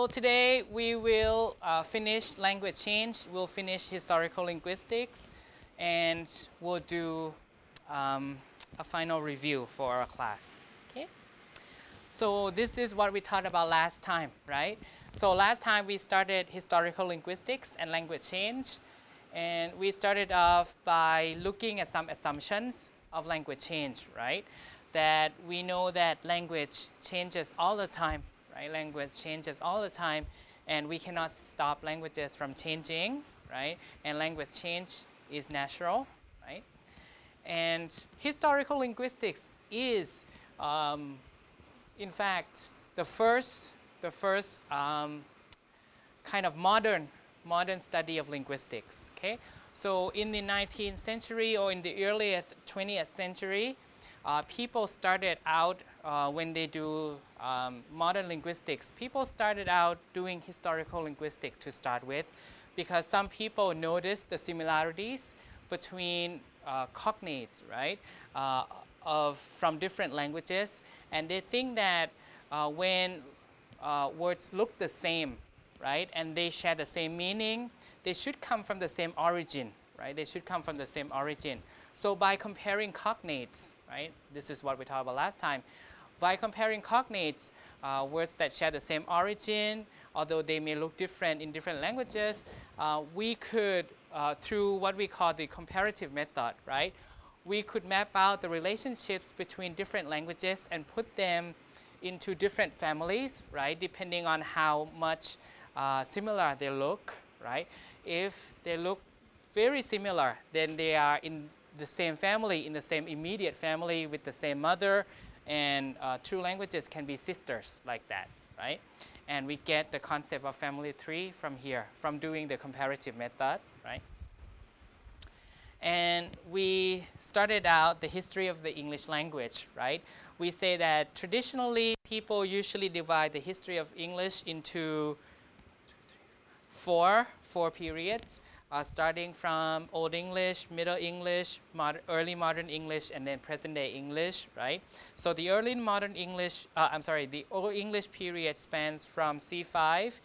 today we will finish language change, we'll finish historical linguistics, and we'll do a final review for our class. Okay? So this is what we talked about last time, right? So last time we started historical linguistics and language change, and we started off by looking at some assumptions of language change, right? That we know that language changes all the time, right? Language changes all the time, and we cannot stop languages from changing, right? And language change is natural, right? And historical linguistics is, in fact, the first kind of modern study of linguistics. Okay, so in the 19th century or in the earliest 20th century, people started out when they do modern linguistics. People started out doing historical linguistics to start with, because some people noticed the similarities between cognates, right, from different languages, and they think that when words look the same, right, and they share the same meaning, they should come from the same origin, right? They should come from the same origin. So by comparing cognates, right, this is what we talked about last time. By comparing cognates, words that share the same origin, although they may look different in different languages, we could, through what we call the comparative method, right, we could map out the relationships between different languages and put them into different families, right, depending on how much similar they look, right? If they look very similar, then they are in the same family, in the same immediate family with the same mother, and two languages can be sisters like that, right? And we get the concept of family tree from here, from doing the comparative method, right? And we started out the history of the English language, right? We say that traditionally people usually divide the history of English into four periods, starting from Old English, Middle English, early modern English, and then present day English, right? So the early modern English, the Old English period spans from C5,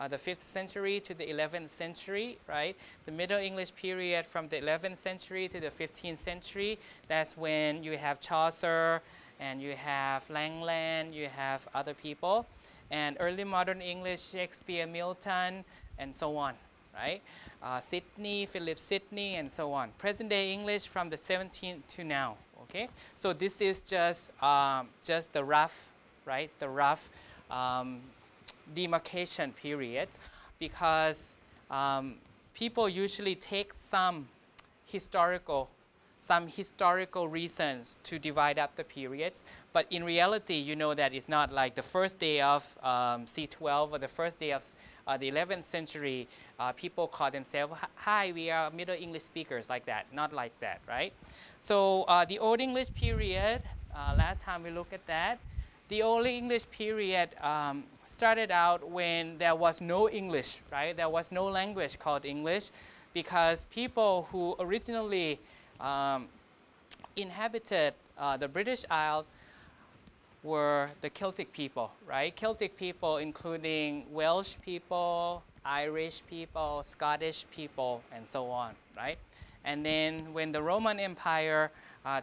the 5th century to the 11th century, right? The Middle English period from the 11th century to the 15th century, that's when you have Chaucer, and you have Langland, you have other people. And early modern English, Shakespeare, Milton, and so on, right? Sidney, Philip Sidney, and so on. Present day English from the 17th to now, okay? So this is just the rough, right? The rough demarcation period, because people usually take some historical reasons to divide up the periods, but in reality, you know that it's not like the first day of C12 or the first day of the 11th century, people call themselves, hi, we are Middle English speakers, like that, not like that, right? So the Old English period, last time we looked at that, the Old English period started out when there was no English, right? There was no language called English, because people who originally inhabited the British Isles were the Celtic people, right? Celtic people including Welsh people, Irish people, Scottish people, and so on, right? And then when the Roman Empire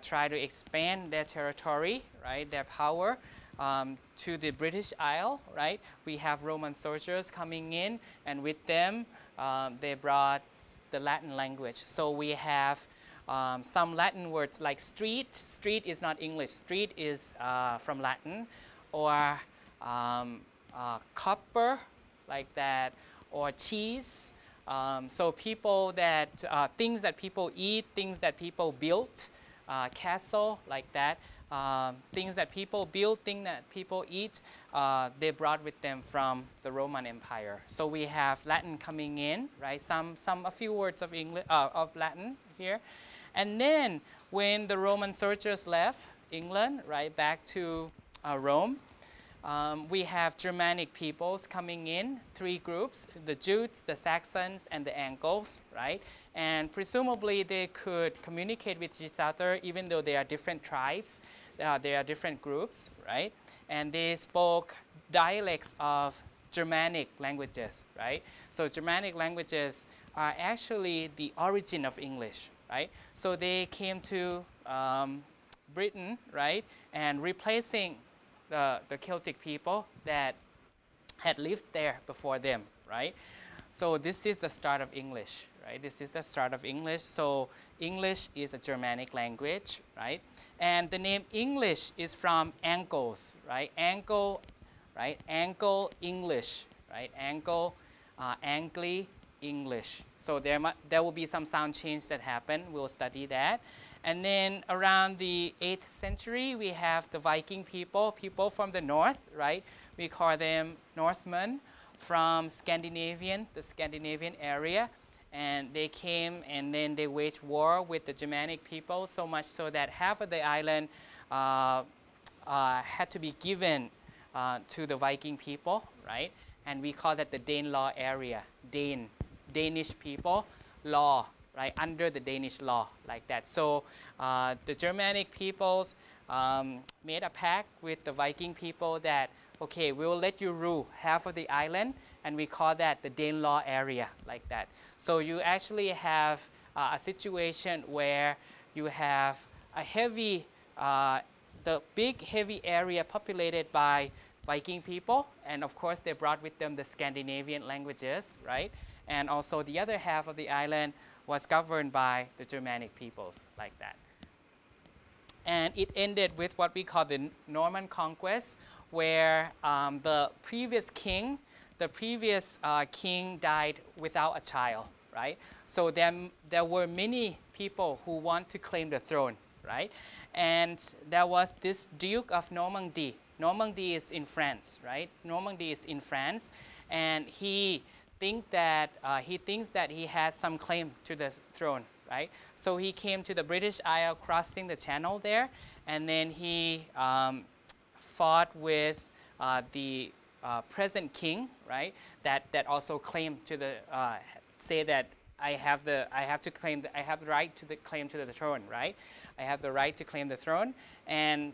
tried to expand their territory, right, their power to the British Isle, right, we have Roman soldiers coming in, and with them they brought the Latin language. So we have some Latin words like street. Street is not English. Street is from Latin, or copper, like that, or cheese. So people that things that people eat, things that people built, castle, like that. Things that people build, things that people eat, they brought with them from the Roman Empire. So we have Latin coming in, right? A few words of English, of Latin here. And then when the Roman soldiers left England, right, back to Rome, we have Germanic peoples coming in, 3 groups, the Jutes, the Saxons, and the Angles, right? And presumably they could communicate with each other even though they are different tribes, they are different groups, right? And they spoke dialects of Germanic languages, right? So Germanic languages are actually the origin of English, right? So they came to Britain, right, and replacing the Celtic people that had lived there before them, right? So this is the start of English, right? This is the start of English. So English is a Germanic language, right? And the name English is from Angles, right? Angle, right? Angle English, right? Angle, Angli English. So there will be some sound change that happen. We'll study that. And then around the 8th century, we have the Viking people from the north, right? We call them Norsemen from the Scandinavian area. And they came and then they waged war with the Germanic people, so much so that half of the island had to be given to the Viking people, right? And we call that the Danelaw area, Danish people, law, right, under the Danish law, like that. So the Germanic peoples made a pact with the Viking people that, okay, we will let you rule half of the island, and we call that the Danelaw area, like that. So you actually have a situation where you have a heavy, the big heavy area populated by Viking people, and of course they brought with them the Scandinavian languages, right? And also the other half of the island was governed by the Germanic peoples, like that. And it ended with what we call the Norman Conquest, where the previous king died without a child, right? So there were many people who want to claim the throne, right? And there was this Duke of Normandy. Normandy is in France, right? Normandy is in France, and he thinks that he has some claim to the throne, right? So he came to the British Isle, crossing the channel there, and then he fought with the present king, right? That also claimed to the say that I have the right to the claim to the throne, right? I have the right to claim the throne, and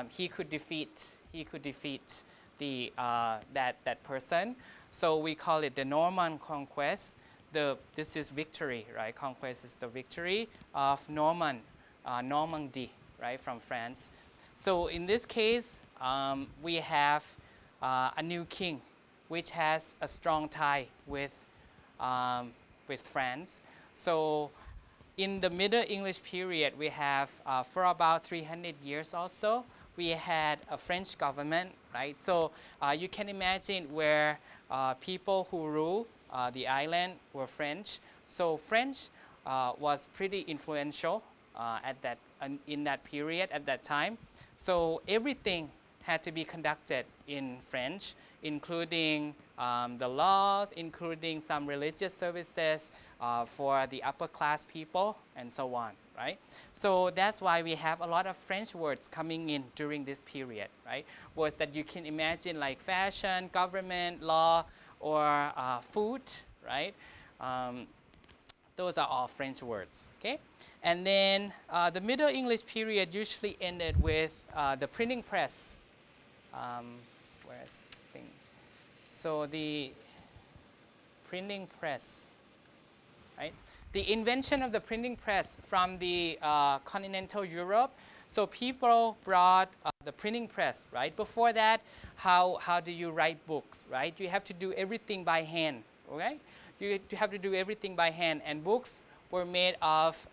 he could defeat the that person. So we call it the Norman Conquest. This is victory, right? Conquest is the victory of Normandy, right, from France. So in this case, we have a new king, which has a strong tie with France. So in the Middle English period, we have for about 300 years or so, we had a French government, right? So you can imagine where people who rule the island were French. So French was pretty influential in that period, at that time. So everything had to be conducted in French, including the laws, including some religious services for the upper class people, and so on, right? So that's why we have a lot of French words coming in during this period, right? Words that you can imagine, like fashion, government, law, or food, right? Those are all French words, okay? And then the Middle English period usually ended with the printing press. Where's the thing? So the printing press, right? The invention of the printing press from the continental Europe. So people brought the printing press, right? Before that, how do you write books, right? You have to do everything by hand, okay? You have to do everything by hand, and books were made of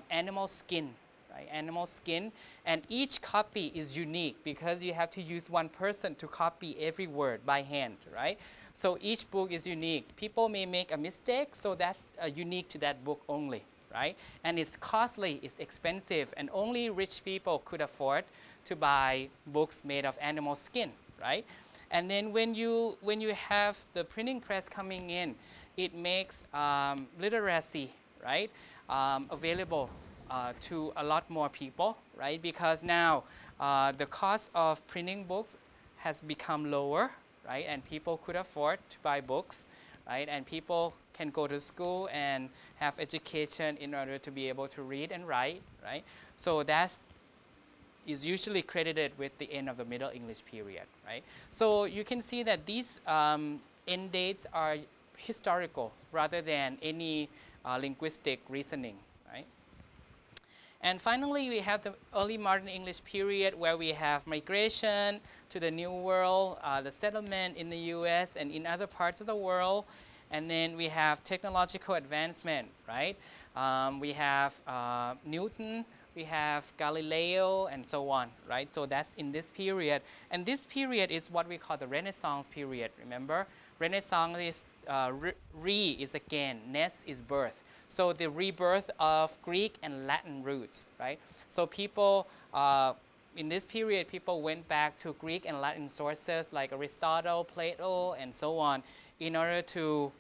animal skin, right? Animal skin, and each copy is unique because you have to use one person to copy every word by hand, right? So each book is unique. People may make a mistake, so that's unique to that book only, right? And it's costly, it's expensive, and only rich people could afford to buy books made of animal skin, right? And then when you have the printing press coming in, it makes literacy, right, available to a lot more people, right? Because now the cost of printing books has become lower, right? And people could afford to buy books, right? And people can go to school and have education in order to be able to read and write, right? So that is usually credited with the end of the Middle English period, right? So you can see that these end dates are historical rather than any linguistic reasoning, right? And finally, we have the early modern English period where we have migration to the New World, the settlement in the US and in other parts of the world. And then we have technological advancement, right? We have Newton, we have Galileo, and so on, right? So that's in this period. And this period is what we call the Renaissance period, remember? Renaissance is re is again, nes is birth. So the rebirth of Greek and Latin roots, right? So people, in this period, people went back to Greek and Latin sources like Aristotle, Plato, and so on in order to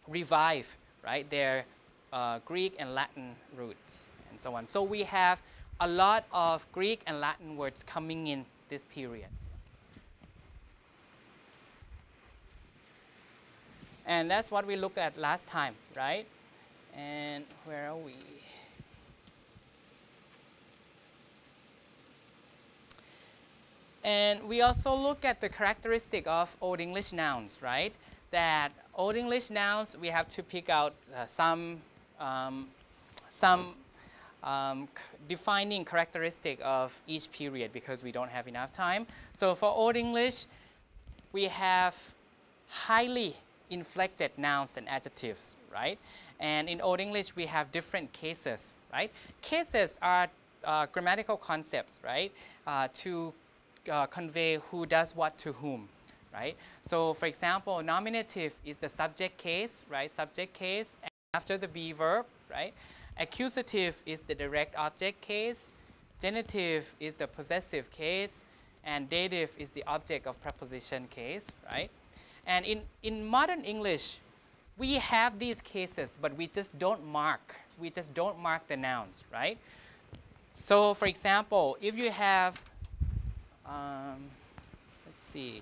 revive, right, their Greek and Latin roots and so on. So we have a lot of Greek and Latin words coming in this period. And that's what we looked at last time, right? And where are we? And we also look at the characteristic of Old English nouns, right? That Old English nouns, we have to pick out some defining characteristic of each period because we don't have enough time. So for Old English, we have highly inflected nouns and adjectives, right? And in Old English, we have different cases, right? Cases are grammatical concepts, right? To convey who does what to whom, right? So for example, nominative is the subject case, right? Subject case after the be verb, right? Accusative is the direct object case. Genitive is the possessive case. And dative is the object of preposition case, right? And in modern English, we have these cases, but we just don't mark. We just don't mark the nouns, right? So for example, if you have, let's see,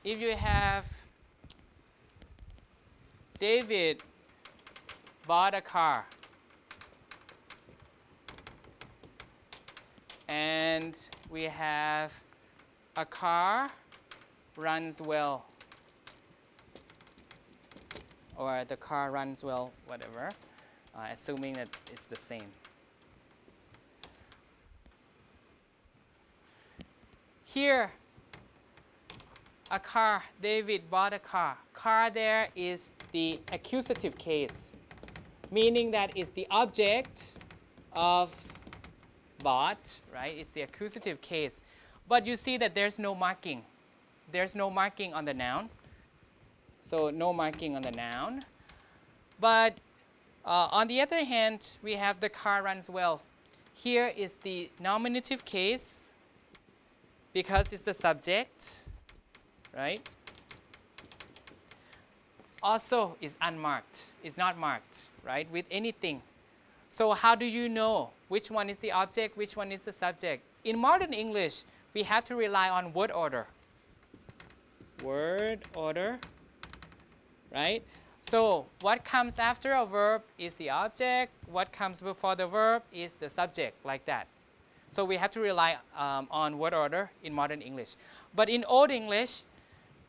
if you have David bought a car and we have a car runs well, or the car runs well, whatever, assuming that it's the same. Here, a car, David bought a car. Car there is the accusative case, meaning that it's the object of bought, right? It's the accusative case. But you see that there's no marking. There's no marking on the noun. So no marking on the noun. But on the other hand, we have the car runs well. Here is the nominative case because it's the subject, right? Also is unmarked, is not marked, right, with anything. So how do you know which one is the object, which one is the subject? In modern English, we have to rely on word order. Word order, right? So what comes after a verb is the object. What comes before the verb is the subject, like that. So we have to rely on word order in modern English. But in Old English,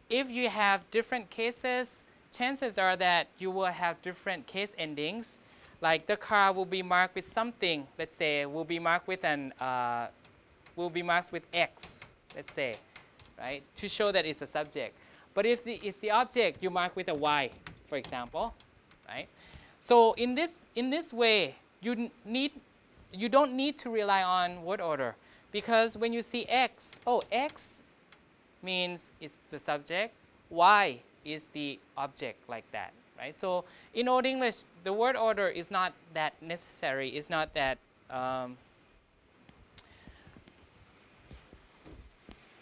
if you have different cases, chances are that you will have different case endings. Like the car will be marked with something, let's say, will be marked with X, let's say, right, to show that it's a subject. But if it's the object, you mark with a Y, for example, right? So in this way, you don't need to rely on word order, because when you see X, oh, X means it's the subject, Y is the object, like that, right? So in Old English, the word order is not that necessary, it's not that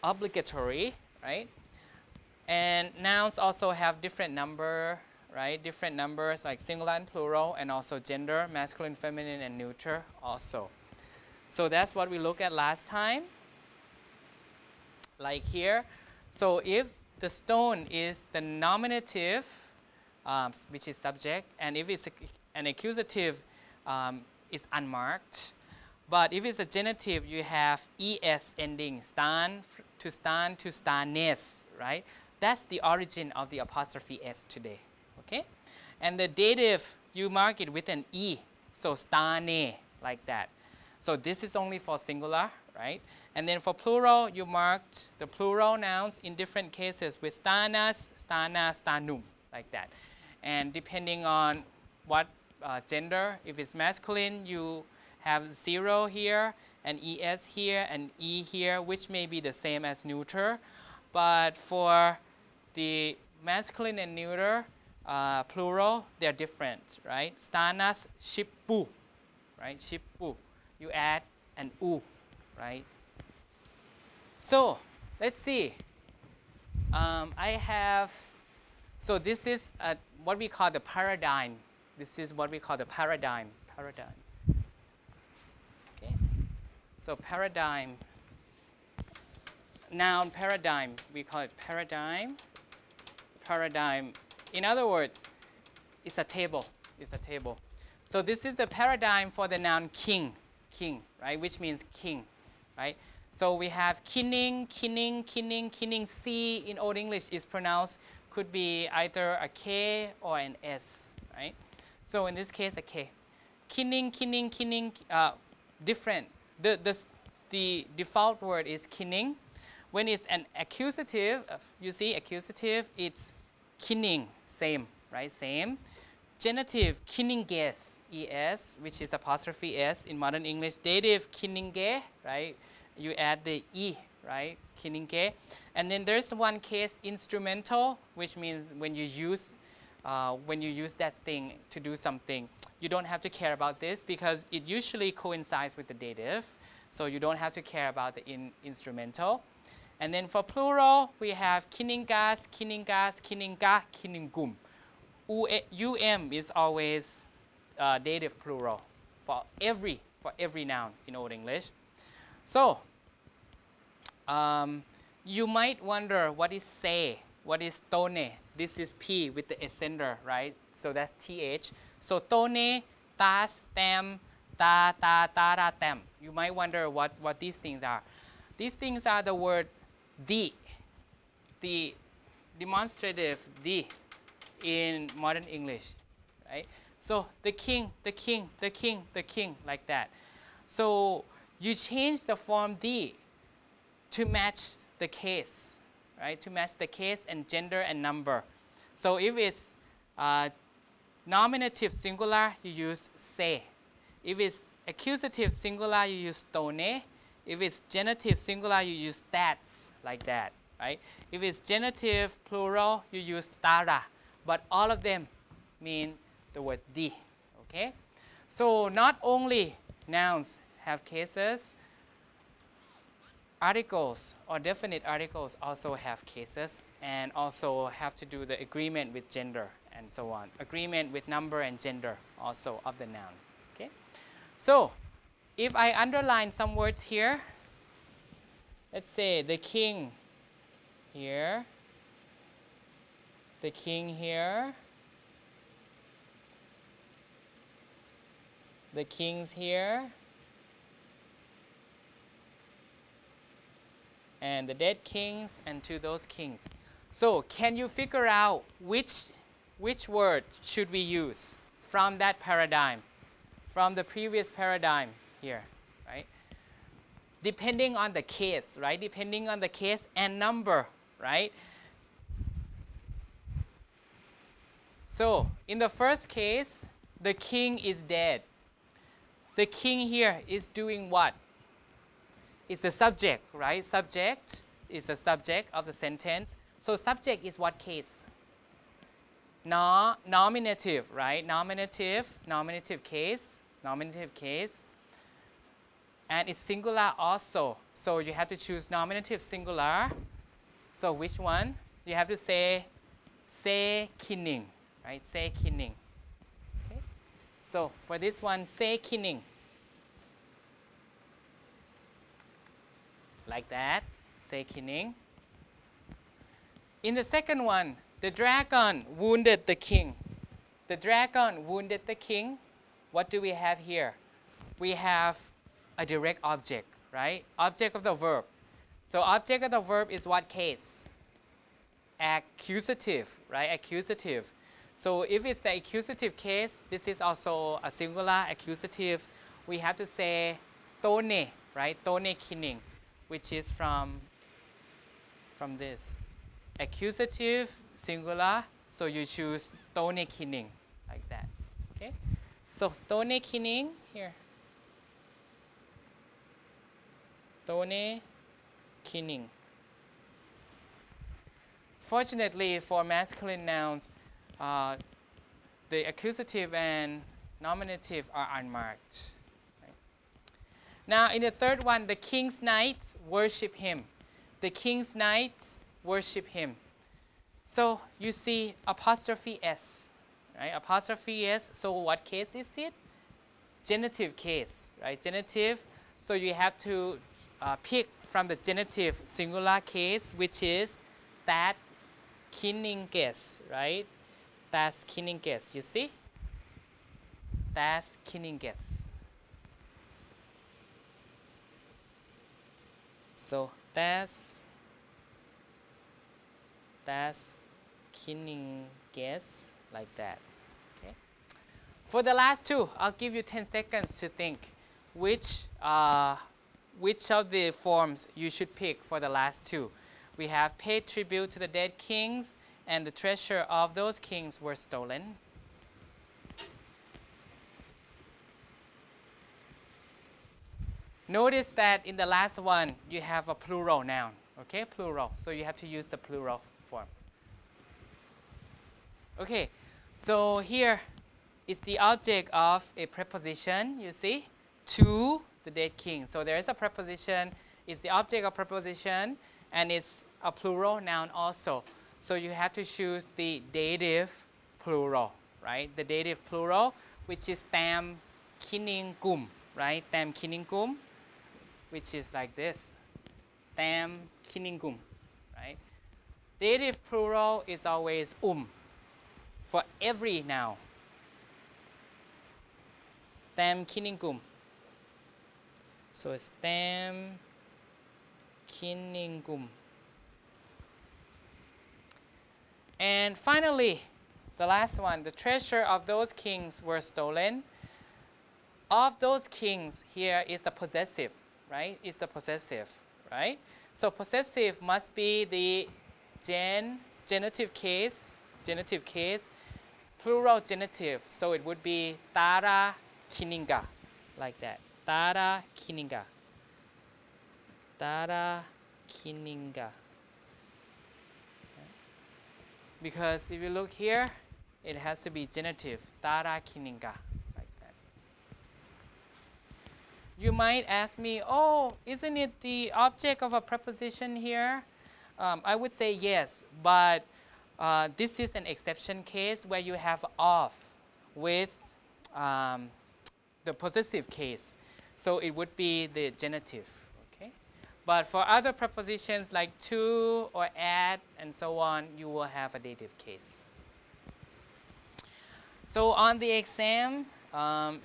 obligatory, right? And nouns also have different number, right? Different numbers like singular and plural, and also gender, masculine, feminine, and neuter also. So that's what we looked at last time. Like here, so if the stone is the nominative, which is subject, and if it's an accusative, it's unmarked. But if it's a genitive, you have es ending, stan to stanes, right? That's the origin of the apostrophe S today, okay? And the dative, you mark it with an E, so stane, like that. So this is only for singular, right? And then for plural, you marked the plural nouns in different cases with stanas, stana, stanum, like that. And depending on what gender, if it's masculine, you have 0 here, and ES here, and E here, which may be the same as neuter. But for the masculine and neuter, plural, they're different, right? Stanas, shippu, right? Shippu. You add an u, right? So let's see. I have, so this is what we call the paradigm. This is what we call the paradigm. Okay. So paradigm. Noun paradigm. We call it paradigm. Paradigm. In other words, it's a table. It's a table. So this is the paradigm for the noun king, right? Which means king, right? So we have kinning. C in Old English is pronounced, could be either a K or an S, right? So in this case, a K. Kinning, different. The default word is kinning. When it's an accusative, you see accusative, it's kinning, same, right? Same. Genitive, kinninges, ES, which is apostrophe S in modern English. Dative, kinninge, right? You add the E, right? Kinninge. And then there's one case, instrumental, which means when you use that thing to do something, you don't have to care about this because it usually coincides with the dative. So you don't have to care about the instrumental. And then for plural, we have kinningas, kinninga, kinningum. Um is always dative plural for every noun in Old English. So you might wonder what is say, what is tone. This is P with the ascender, right? So that's TH. So tone, tas, tem, ta, tem. You might wonder what these things are. These things are the word the demonstrative the in modern English, right? So the king, like that. So you change the form the to match the case, right? To match the case and gender and number. So if it's nominative singular, you use se. If it's accusative singular, you use tone. If it's genitive singular, you use tats, like that, right? If it's genitive plural, you use tara. But all of them mean the word the, okay? So not only nouns have cases, articles or definite articles also have cases and also have to do the agreement with gender and so on. Agreement with number and gender also of the noun, okay? So if I underline some words here, let's say the king here, the king here, the kings here, and the dead kings and to those kings. So can you figure out which word should we use from that paradigm, from the previous paradigm here, right? Depending on the case, right? Depending on the case and number, right? So in the first case, the king is dead. The king here is doing what? It's the subject, right? Subject is the subject of the sentence. So subject is what case? Nominative, right? Nominative case. And it's singular also. So you have to choose nominative singular. So which one? You have to say kinning, right? Say kinning. Okay? So for this one, say kinning. Like that, say kinning. In the second one, the dragon wounded the king. The dragon wounded the king. What do we have here? We have a direct object, right? Object of the verb. So object of the verb is what case? accusative, right? Accusative. So if it's the accusative case, this is also a singular accusative. We have to say tone, right? Tone kining, which is from this. Accusative, singular, so you choose tone kining, like that. Okay? So tone kining here. Tone kining. Fortunately for masculine nouns, the accusative and nominative are unmarked. Right? Now in the third one, the king's knights worship him. The king's knights worship him. So you see apostrophe S, right? Apostrophe S. So what case is it? Genitive case, right? Genitive. So you have to pick from the genitive singular case, which is that's kininges, right? That's kininges. You see? That's kininges. So that's kininges, like that. Okay. For the last two, I'll give you 10 seconds to think which of the forms you should pick for the last two. We have paid tribute to the dead kings, and the treasure of those kings were stolen. Notice that in the last one, you have a plural noun, okay? Plural, so you have to use the plural form. Okay, so here is the object of a preposition, you see, to the dead king. So there is a preposition, it's the object of preposition, and it's a plural noun also. So you have to choose the dative plural, right? The dative plural, which is tam kiningum, right? Tam kiningum, which is like this. Tam kiningum, right? Dative plural is always for every noun. Tam kiningum. So it's tam kiningum. And finally, the last one, the treasure of those kings were stolen. Of those kings, here is the possessive, right? It's the possessive, right? So possessive must be the genitive case, plural genitive. So it would be tara kininga, like that. Tara kininga. Tara kininga. Because if you look here, it has to be genitive. Tara kininga, like that. You might ask me, oh, isn't it the object of a preposition here? I would say yes, but this is an exception case where you have of with the possessive case. So it would be the genitive. Okay? But for other prepositions like to or at and so on, you will have a dative case. So on the exam,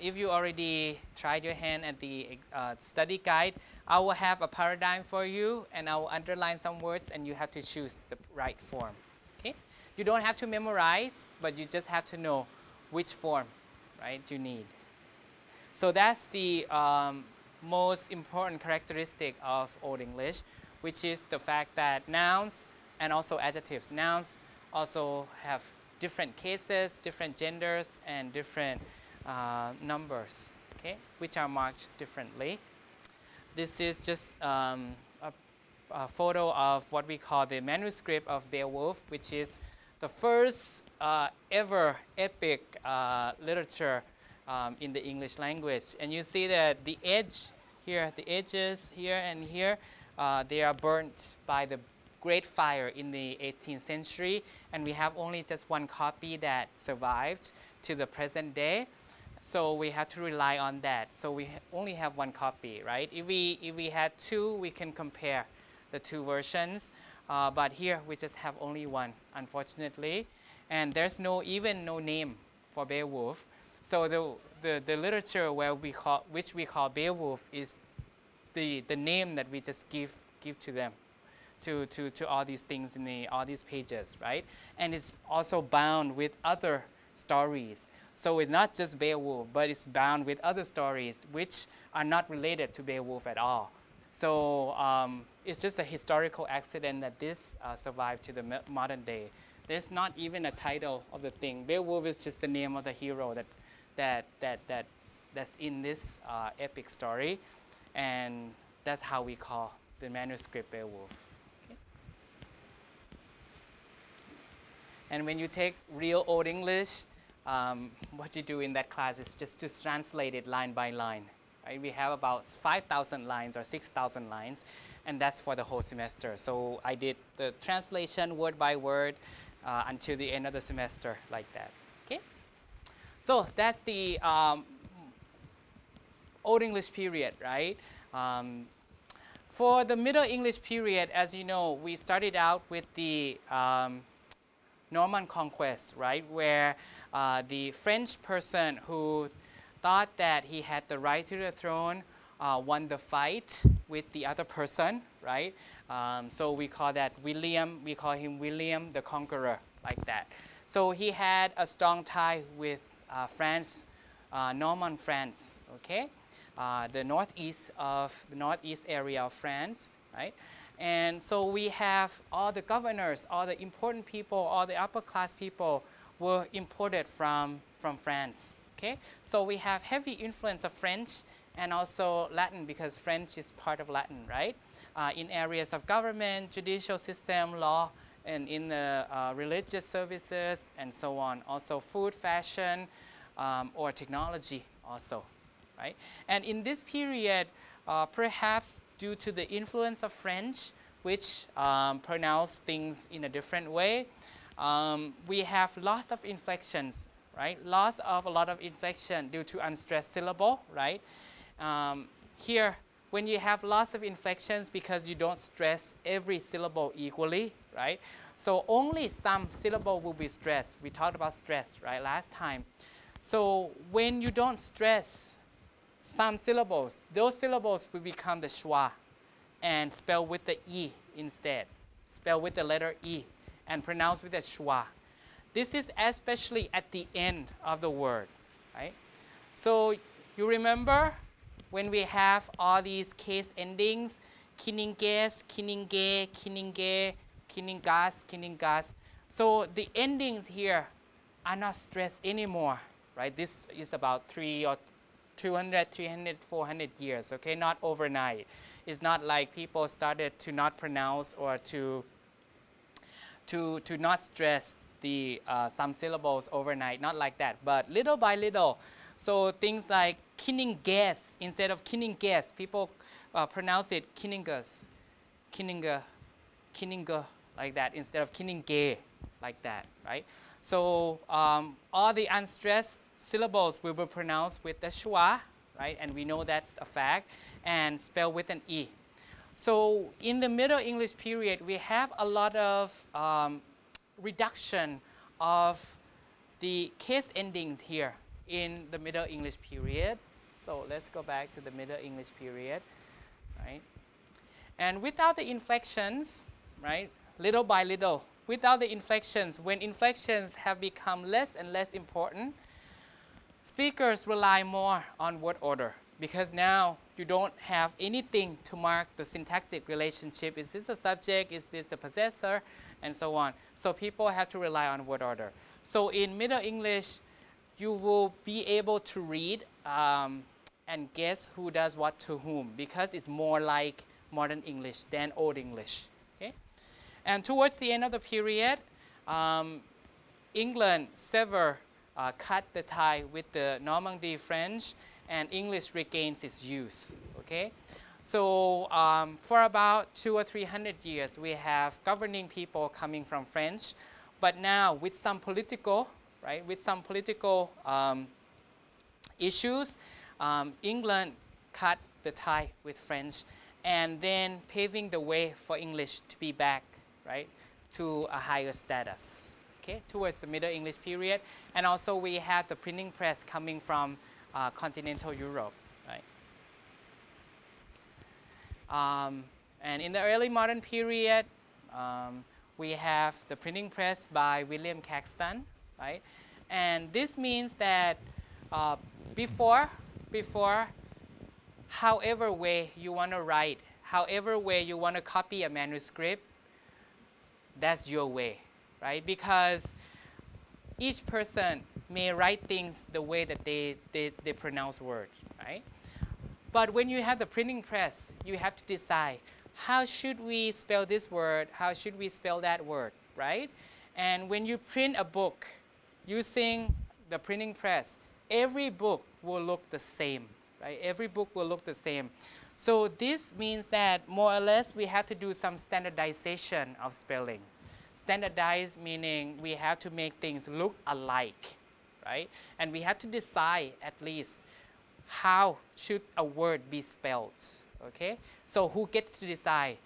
if you already tried your hand at the study guide, I will have a paradigm for you, and I will underline some words, and you have to choose the right form. Okay? You don't have to memorize, but you just have to know which form, right, you need. So that's the most important characteristic of Old English, which is the fact that nouns and also adjectives. Nouns also have different cases, different genders, and different numbers, okay, which are marked differently. This is just a photo of what we call the manuscript of Beowulf, which is the first ever epic literature in the English language. And you see that the edges here and here, they are burnt by the Great Fire in the 18th century, and we have only just one copy that survived to the present day. So we have to rely on that. So we only have one copy, right? If we had two, we can compare the two versions. But here we just have only one, unfortunately. And there's even no name for Beowulf. So the literature which we call Beowulf is the name that we just give to them, to all these things in all these pages, right? And it's also bound with other stories. So it's not just Beowulf, but it's bound with other stories which are not related to Beowulf at all. So it's just a historical accident that this survived to the modern day. There's not even a title of the thing. Beowulf is just the name of the hero that's in this epic story, and that's how we call the manuscript Beowulf. Okay? And when you take real Old English, what you do in that class is just to translate it line by line. Right? We have about 5,000 lines or 6,000 lines, and that's for the whole semester. So I did the translation word by word until the end of the semester like that. Okay? So that's the Old English period, right? For the Middle English period, as you know, we started out with the Norman conquest, right? Where the French person who thought that he had the right to the throne won the fight with the other person, right? So we call that William, we call him William the Conqueror, like that. So he had a strong tie with France, Norman France, okay? The northeast area of France, right? And so we have all the governors, all the important people, all the upper class people were imported from France, okay? So we have heavy influence of French and also Latin, because French is part of Latin, right? In areas of government, judicial system, law, and in the religious services and so on. Also food, fashion, or technology also, right? And in this period, perhaps due to the influence of French, which pronounce things in a different way, we have lots of inflections, right? Loss of a lot of inflection due to unstressed syllable, right? Here, when you have lots of inflections because you don't stress every syllable equally, right? So only some syllable will be stressed. We talked about stress, right, last time. So when you don't stress some syllables, those syllables will become the schwa and spell with the E instead. Spell with the letter E and pronounce with the schwa. This is especially at the end of the word, right? So you remember when we have all these case endings, kininges, kininge, kininge, kiningas, kiningas. So the endings here are not stressed anymore, right? This is about 300, 300, 400 years, okay? Not overnight. It's not like people started to not pronounce or to not stress the some syllables overnight, not like that, but little by little. So things like kininges instead of kininges, people pronounce it kiningas, kininga, kininga, like that, instead of kininge, like that, right? So all the unstressed syllables will be pronounced with the schwa, right? And we know that's a fact, and spelled with an E. So in the Middle English period, we have a lot of reduction of the case endings here in the Middle English period. So let's go back to the Middle English period, right? And without the inflections, right, little by little, without the inflections, when inflections have become less and less important, speakers rely more on word order, because now you don't have anything to mark the syntactic relationship. Is this a subject? Is this the possessor? And so on. So people have to rely on word order. So in Middle English, you will be able to read and guess who does what to whom, because it's more like modern English than Old English. Okay? And towards the end of the period, England cut the tie with the Normandy French, and English regains its use. Okay? So for about 200 or 300 years, we have governing people coming from French, but now with some political, right, with some political issues, England cut the tie with French, and then paving the way for English to be back, right, to a higher status, okay, towards the Middle English period. And also we had the printing press coming from continental Europe, right. And in the early modern period, we have the printing press by William Caxton, right? And this means that before, however way you want to write, however way you want to copy a manuscript, that's your way, right? Because each person may write things the way that they pronounce words, right? But when you have the printing press, you have to decide, how should we spell this word? How should we spell that word, right? And when you print a book using the printing press, every book will look the same, right? Every book will look the same. So this means that more or less we have to do some standardization of spelling. Standardized meaning we have to make things look alike, right? And we have to decide at least how should a word be spelled, okay? So who gets to decide?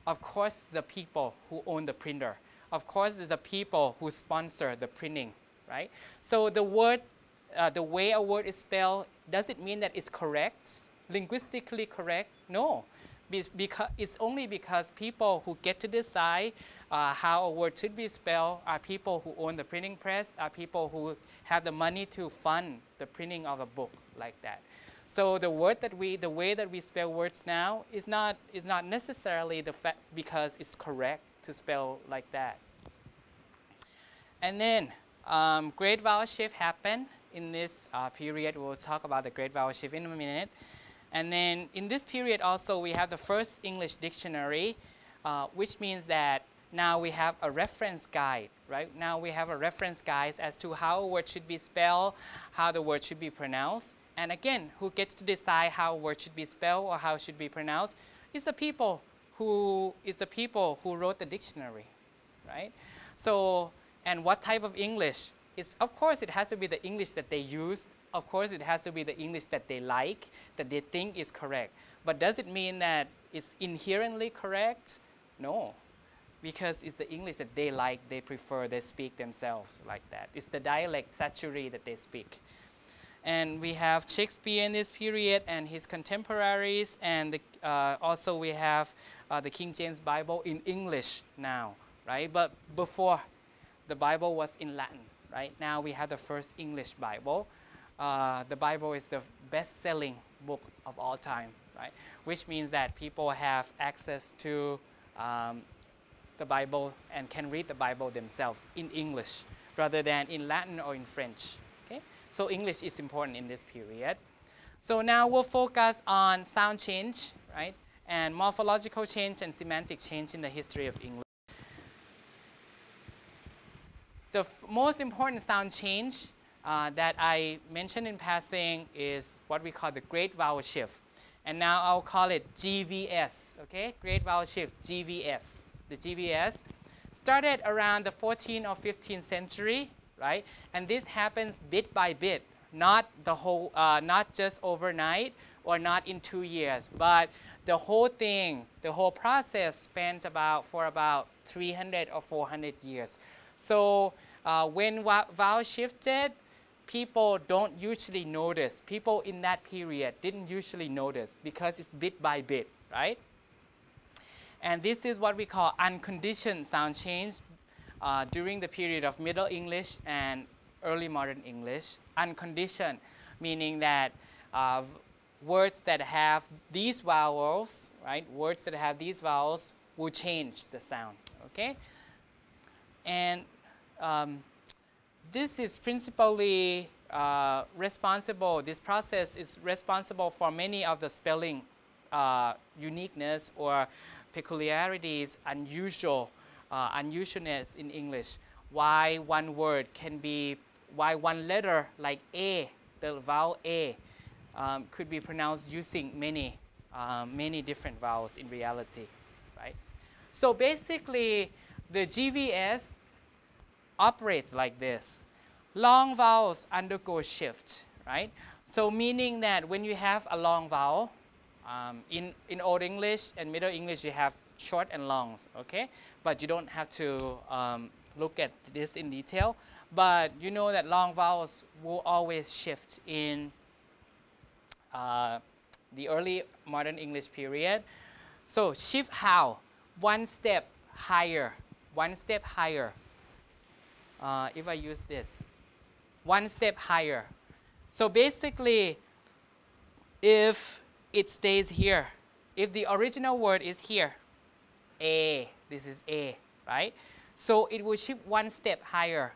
Of course, the people who own the printer. Of course, it's the people who sponsor the printing, right? So the word, the way a word is spelled, does it mean that it's correct, linguistically correct? No, because it's only because people who get to decide how a word should be spelled are people who own the printing press, are people who have the money to fund the printing of a book like that. So the way that we spell words now is not necessarily the fact because it's correct to spell like that. And then great vowel shift happened in this period. We'll talk about the great vowel shift in a minute. And then in this period also we have the first English dictionary, which means that now we have a reference guide, right? Now we have a reference guide as to how a word should be spelled, how the word should be pronounced. And again, who gets to decide how a word should be spelled or how it should be pronounced is the people who wrote the dictionary, right? So, and what type of English? Of course, it has to be the English that they used. Of course, it has to be the English that they like, that they think is correct. But does it mean that it's inherently correct? No, because it's the English that they like, they prefer, they speak themselves like that. It's the dialect Satchuri that they speak. And we have Shakespeare in this period and his contemporaries, and also we have the King James Bible in English now, right? But before, the Bible was in Latin, right? Now we have the first English Bible. The Bible is the best-selling book of all time, right? Which means that people have access to the Bible and can read the Bible themselves in English rather than in Latin or in French, okay? So English is important in this period. So now we'll focus on sound change, right? And morphological change and semantic change in the history of English. The most important sound change that I mentioned in passing is what we call the great vowel shift. And now I'll call it GVS, okay? Great vowel shift, GVS. The GVS started around the 14th or 15th century, right? And this happens bit by bit, not the whole, not just overnight or not in 2 years, but the whole thing, the whole process spans for about 300 or 400 years. So when vowel shifted, people don't usually notice. People in that period didn't usually notice because it's bit by bit, right? And this is what we call unconditioned sound change during the period of Middle English and early modern English. Unconditioned, meaning that words that have these vowels, right? Words that have these vowels will change the sound, okay? And this is principally responsible, this process is responsible for many of the spelling uniqueness or peculiarities, unusualness in English. Why one word can be, why one letter like A, the vowel A, could be pronounced using many different vowels in reality, right? So basically, the GVS operates like this. Long vowels undergo shift, right? So meaning that when you have a long vowel, in Old English and Middle English you have short and longs, okay? But you don't have to look at this in detail. But you know that long vowels will always shift in the early modern English period. So shift how? One step higher. One step higher. If I use this, one step higher. So basically, if it stays here, if the original word is here, A, this is A, right? So it will shift one step higher.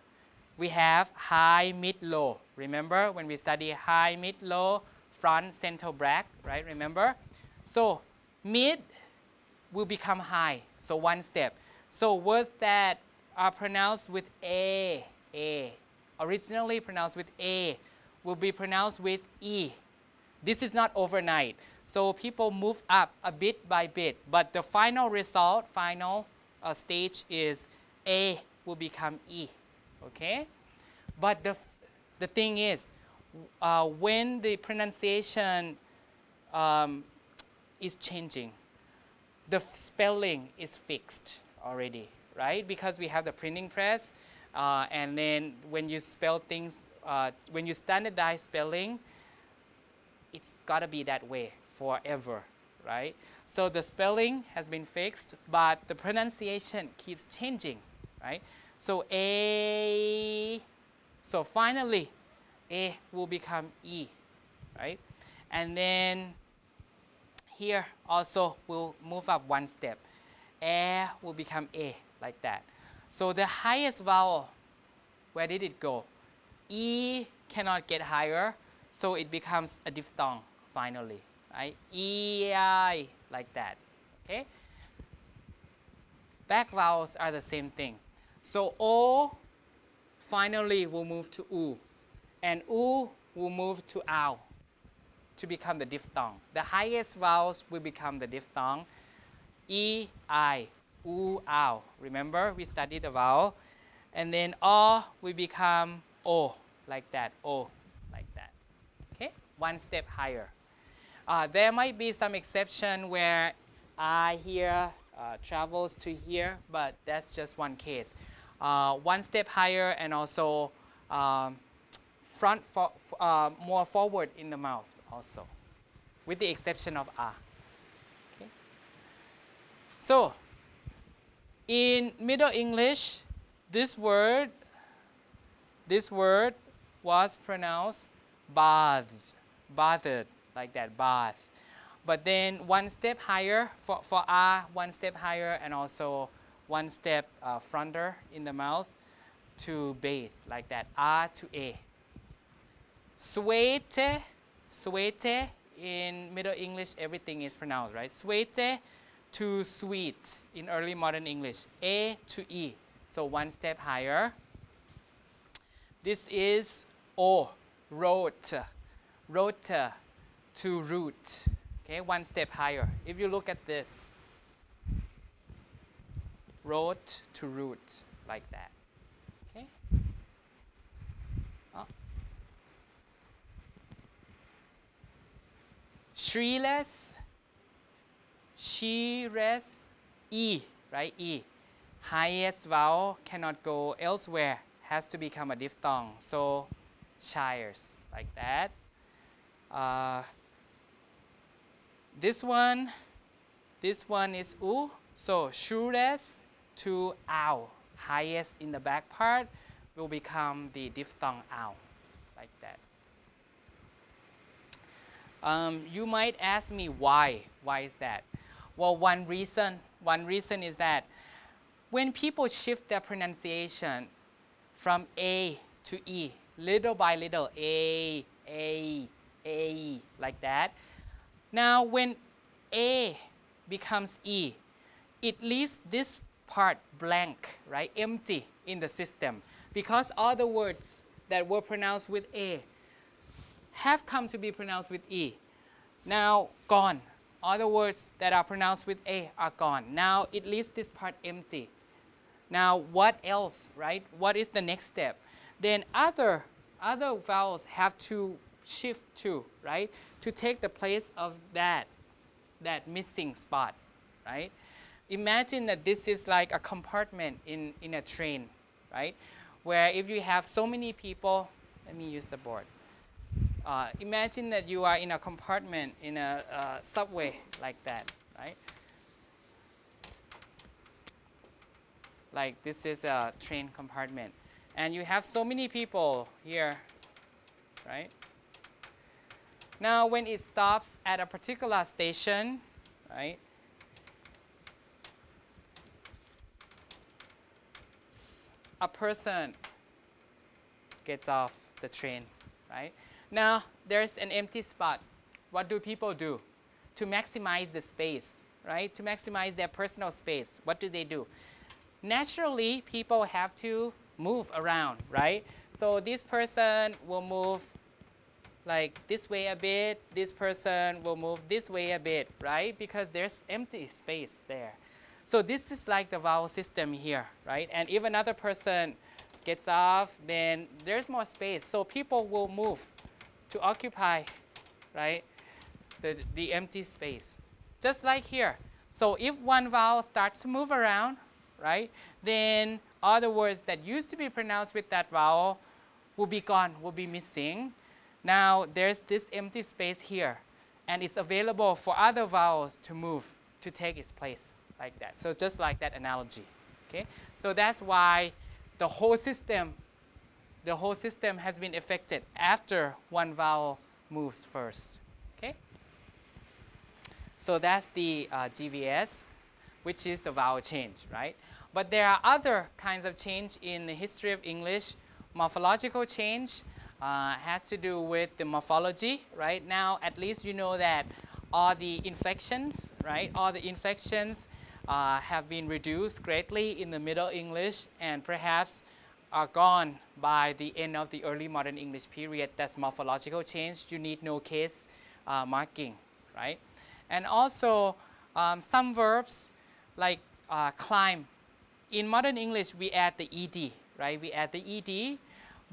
We have high, mid, low. Remember when we study high, mid, low, front, center, back, right? Remember? So mid will become high, so one step. So words that are pronounced with A, originally pronounced with A, will be pronounced with E. This is not overnight. So people move up a bit by bit, but the final result, final stage is A will become E, okay? But the thing is, when the pronunciation is changing, the spelling is fixed already, right? Because we have the printing press, and then when you spell things, when you standardize spelling, it's gotta be that way forever, right? So the spelling has been fixed, but the pronunciation keeps changing, right? So A, so finally, A will become E, right? And then here also will move up one step. A will become A, like that. So the highest vowel, where did it go? E cannot get higher, so it becomes a diphthong finally, right? E-I, like that, okay? Back vowels are the same thing. So O finally will move to U, and U will move to OW to become the diphthong. The highest vowels will become the diphthong. E, I, U, ow. Remember, we studied the vowel. And then O will become O, like that, O, like that. Okay, one step higher. There might be some exception where I here travels to here, but that's just one case. One step higher and also more forward in the mouth also, with the exception of A. Okay. So, in Middle English, this word was pronounced baths, bathed, like that, bath. But then one step higher for A, one step higher, and also one step fronter in the mouth to bathe, like that, A to A. Suete, suete, in Middle English, everything is pronounced, right? Suete to sweet in early modern English, A to E, so one step higher. This is O, wrote, wrote to root, okay, one step higher. If you look at this, wrote to root, like that, okay? Oh. Shreless, she-less, E, right, E. Highest vowel cannot go elsewhere, has to become a diphthong, so shires, like that. This one is U, so shrewdest to ow, highest in the back part will become the diphthong ow, like that. You might ask me why. Why is that? Well, one reason is that when people shift their pronunciation from A to E, little by little, A, like that. Now, when A becomes E, it leaves this part blank, right, empty in the system, because all the words that were pronounced with A have come to be pronounced with E. Now, gone. All the words that are pronounced with A are gone. Now, it leaves this part empty. Now, what else, right? What is the next step? Then other vowels have to shift too, right? To take the place of that missing spot, right? Imagine that this is like a compartment in a train, right? Where if you have so many people, let me use the board. Imagine that you are in a compartment in a subway like that, right? Like this is a train compartment. And you have so many people here, right? Now when it stops at a particular station, right? A person gets off the train, right? Now there's an empty spot. What do people do? To maximize the space, right? To maximize their personal space, what do they do? Naturally, people have to move around, right? So this person will move like this way a bit, this person will move this way a bit, right? Because there's empty space there. So this is like the vowel system here, right? And if another person gets off, then there's more space. So people will move to occupy, right, the empty space. Just like here. So if one vowel starts to move around, right, then all the words that used to be pronounced with that vowel will be gone, will be missing. Now there's this empty space here, and it's available for other vowels to move, to take its place, like that. So just like that analogy, okay? So that's why the whole system has been affected after one vowel moves first, okay? So that's the GVS, which is the vowel change, right? But there are other kinds of change in the history of English. Morphological change has to do with the morphology, right? Now, at least you know that all the inflections, right? All the inflections have been reduced greatly in the Middle English and perhaps are gone by the end of the early modern English period. That's morphological change. You need no case marking, right? And also some verbs like climb. In modern English, we add the ed, right? We add the ed.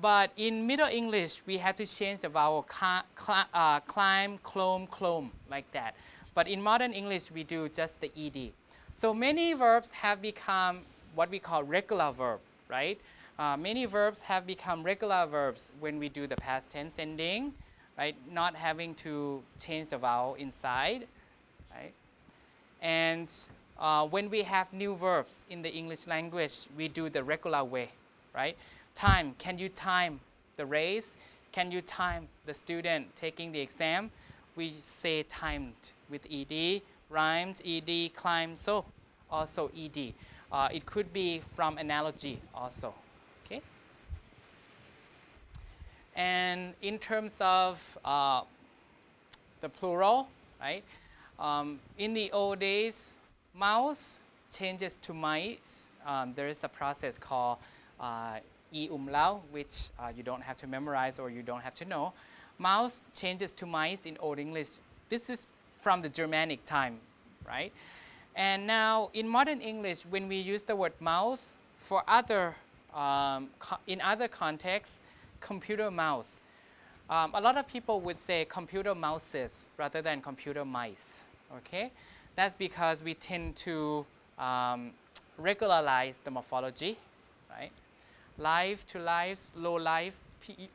But in Middle English, we had to change the vowel climb, clomb, like that. But in modern English, we do just the ed. So many verbs have become what we call regular verb, right? Many verbs have become regular verbs when we do the past tense ending, right? Not having to change the vowel inside, right? And when we have new verbs in the English language, we do the regular way, right? Time, can you time the race? Can you time the student taking the exam? We say timed with ed, rhymed, ed, climb, so also ed. It could be from analogy also, okay? And in terms of the plural, right? In the old days, mouse changes to mice. There is a process called umlaut, which you don't have to memorize or you don't have to know. Mouse changes to mice in Old English. This is from the Germanic time, right? And now in modern English, when we use the word mouse for other, in other contexts, computer mouse. A lot of people would say computer mouses rather than computer mice, okay? That's because we tend to regularize the morphology, right? Live to lives, low life.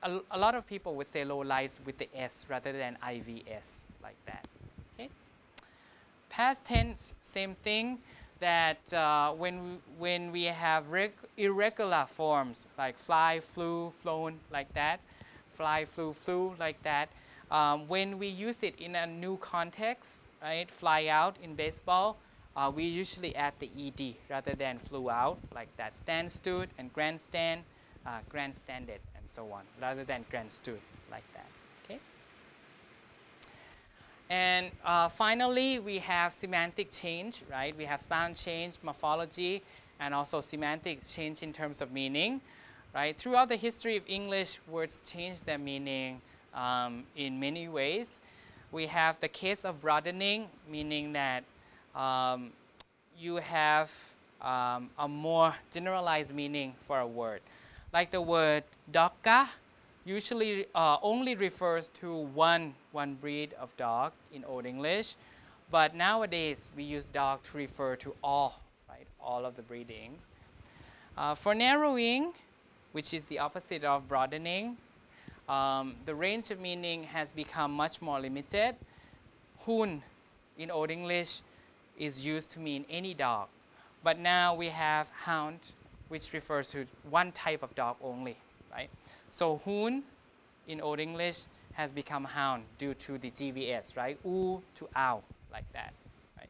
A lot of people would say low lives with the S rather than IVS, like that, okay? Past tense, same thing, that when we have irregular forms, like fly, flew, flown, like that, fly, flew, like that, when we use it in a new context, right, fly out in baseball, we usually add the ed rather than flew out, like that. Stand, stood, and grandstand, grandstanded, and so on, rather than grandstood, like that, okay? And finally, we have semantic change, right? We have sound change, morphology, and also semantic change in terms of meaning, right? Throughout the history of English, words change their meaning in many ways. We have the case of broadening, meaning that you have a more generalized meaning for a word. Like the word dogga usually only refers to one breed of dog in Old English, but nowadays we use dog to refer to all, right, all of the breedings. For narrowing, which is the opposite of broadening, the range of meaning has become much more limited. Hoon in Old English is used to mean any dog, but now we have hound, which refers to one type of dog only, right? So hoon in Old English has become hound due to the GVS, right? Oo to ow, like that, right?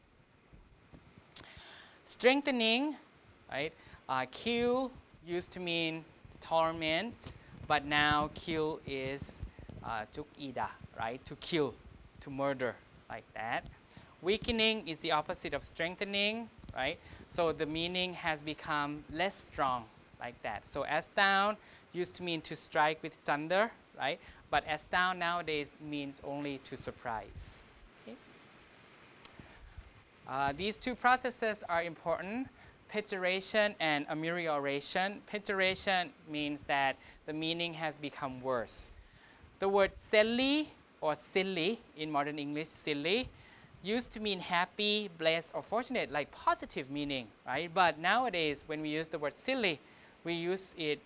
Strengthening, right? Kill used to mean torment, but now kill is tuk ida, right? To kill, to murder, like that. Weakening is the opposite of strengthening, right? So the meaning has become less strong, like that. So as down used to mean to strike with thunder, right? But as down nowadays means only to surprise. Okay? These two processes are important, pejoration and amelioration. Pejoration means that the meaning has become worse. The word silly or silly in modern English, silly, used to mean happy, blessed, or fortunate, like positive meaning, right? But nowadays, when we use the word silly, we use it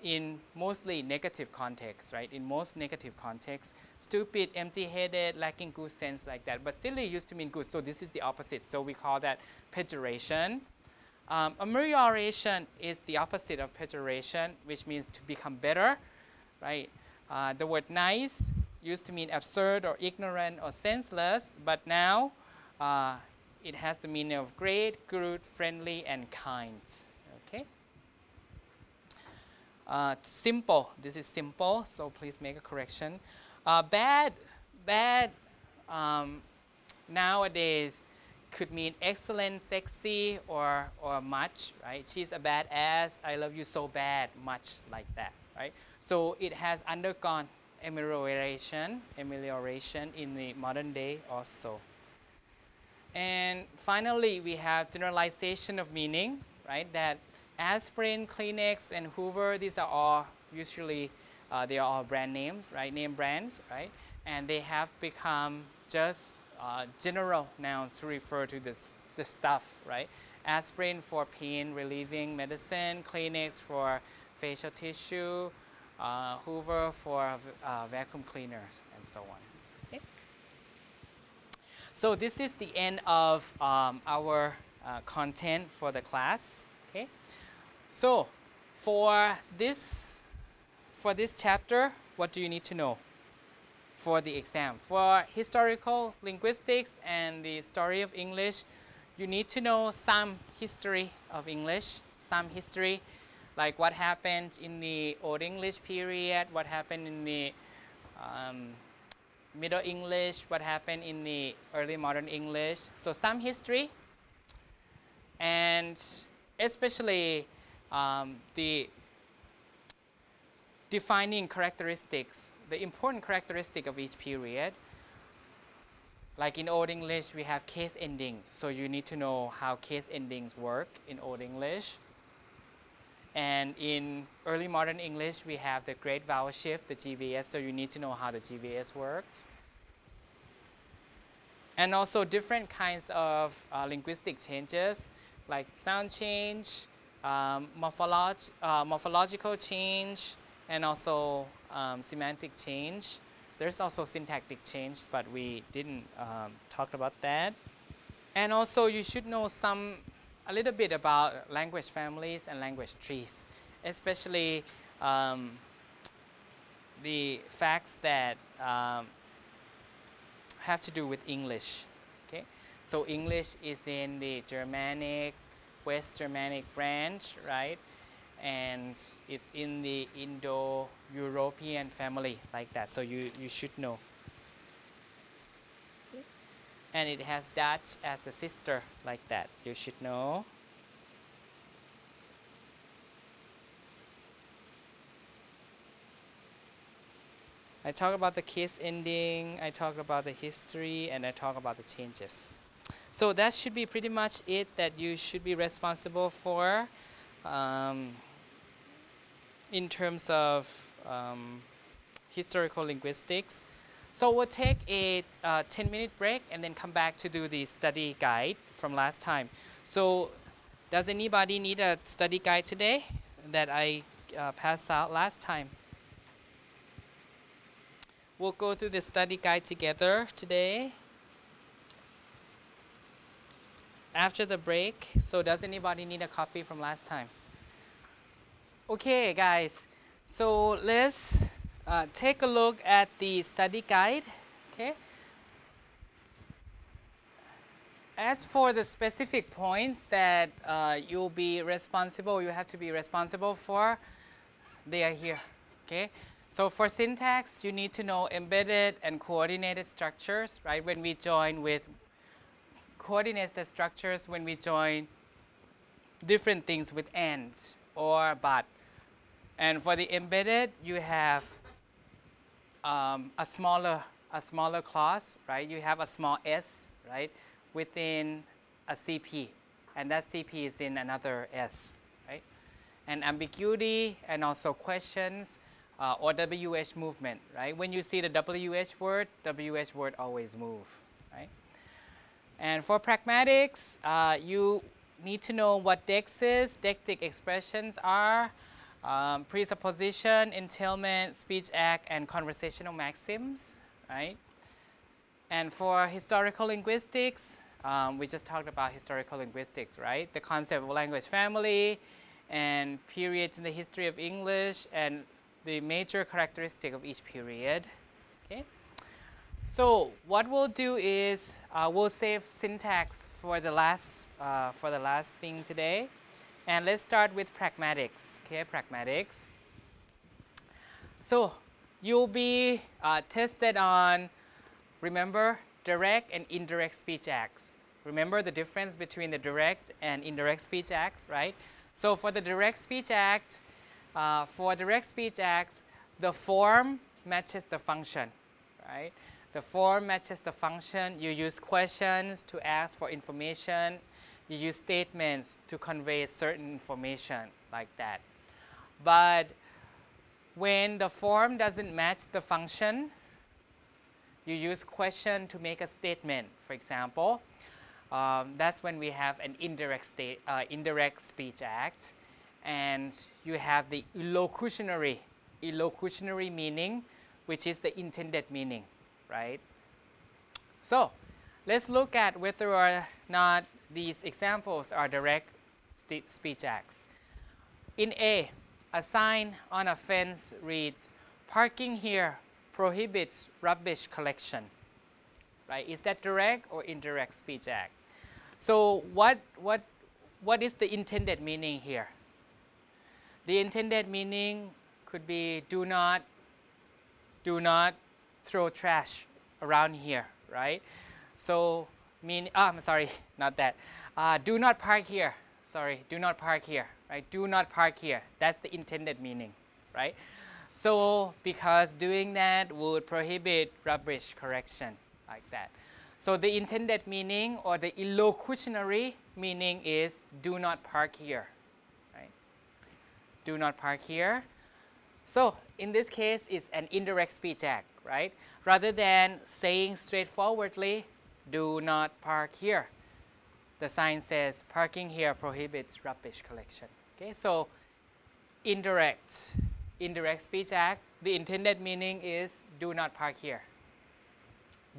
in mostly negative context, right? In most negative contexts, stupid, empty-headed, lacking good sense, like that. But silly used to mean good, so this is the opposite. So we call that pejoration. Amelioration is the opposite of pejoration, which means to become better, right? The word nice used to mean absurd or ignorant or senseless, but now it has the meaning of great, good, friendly, and kind. Okay. Simple. This is simple, so please make a correction. Bad nowadays could mean excellent, sexy, or much, right? She's a badass. I love you so bad, much, like that, right? So it has undergone amelioration in the modern day also. And finally, we have generalization of meaning, right? That aspirin, Kleenex, and Hoover, these are all usually, they are all brand names, right? Name brands, right? And they have become just general nouns to refer to the stuff, right? Aspirin for pain relieving medicine, Kleenex for facial tissue, Hoover for vacuum cleaners, and so on. Okay? So this is the end of our content for the class. Okay? So for this chapter, what do you need to know for the exam? For historical linguistics and the story of English, you need to know some history of English, some history, like what happened in the Old English period, what happened in the Middle English, what happened in the early modern English. So some history, and especially the defining characteristics, the important characteristic of each period. Like in Old English, we have case endings, so you need to know how case endings work in Old English. And in early modern English, we have the great vowel shift, the GVS, so you need to know how the GVS works. And also different kinds of linguistic changes, like sound change, morphological change, and also semantic change. There's also syntactic change, but we didn't talk about that. And also you should know a little bit about language families and language trees, especially the facts that have to do with English. Okay, so English is in the Germanic, West Germanic branch, right? And it's in the Indo-European family, like that. So you should know. And it has Dutch as the sister, like that. You should know. I talk about the case ending, I talk about the history, and I talk about the changes. So that should be pretty much it that you should be responsible for in terms of historical linguistics. So we'll take a 10-minute break and then come back to do the study guide from last time. So does anybody need a study guide today that I passed out last time? We'll go through the study guide together today. after the break. So does anybody need a copy from last time? Okay, guys. So let's take a look at the study guide. Okay. As for the specific points that you have to be responsible for, they are here. Okay. So for syntax, you need to know embedded and coordinated structures, right? When we join with coordinated structures, when we join different things with ands or but. And for the embedded, you have a smaller clause, right? You have a small s, right, within a CP, and that CP is in another s, right? And ambiguity and also questions or WH movement, right? When you see the WH word always move, right? And for pragmatics, you need to know what dex is, deictic expressions are, presupposition, entailment, speech act, and conversational maxims, right? And for historical linguistics, we just talked about historical linguistics, right? The concept of language family and periods in the history of English and the major characteristic of each period, okay? So what we'll do is we'll save syntax for the last thing today. And let's start with pragmatics, okay, pragmatics. So you'll be tested on, remember, direct and indirect speech acts. Remember the difference between the direct and indirect speech acts, right? So for the direct speech act, the form matches the function, right? The form matches the function. You use questions to ask for information. You use statements to convey certain information like that. But when the form doesn't match the function, you use question to make a statement. For example, that's when we have an indirect speech act, and you have the illocutionary meaning, which is the intended meaning, right? So let's look at whether or not these examples are direct speech acts. In A, a sign on a fence reads, "Parking here prohibits rubbish collection." Right? Is that direct or indirect speech act? So what is the intended meaning here? The intended meaning could be do not throw trash around here, right? So I'm sorry, not that. Do not park here. Sorry, do not park here, right? Do not park here. That's the intended meaning, right? So because doing that would prohibit rubbish collection, like that. So the intended meaning or the illocutionary meaning is do not park here, right? Do not park here. So in this case, it's an indirect speech act, right? Rather than saying straightforwardly, do not park here, the sign says parking here prohibits rubbish collection. Okay, so indirect speech act, the intended meaning is do not park here.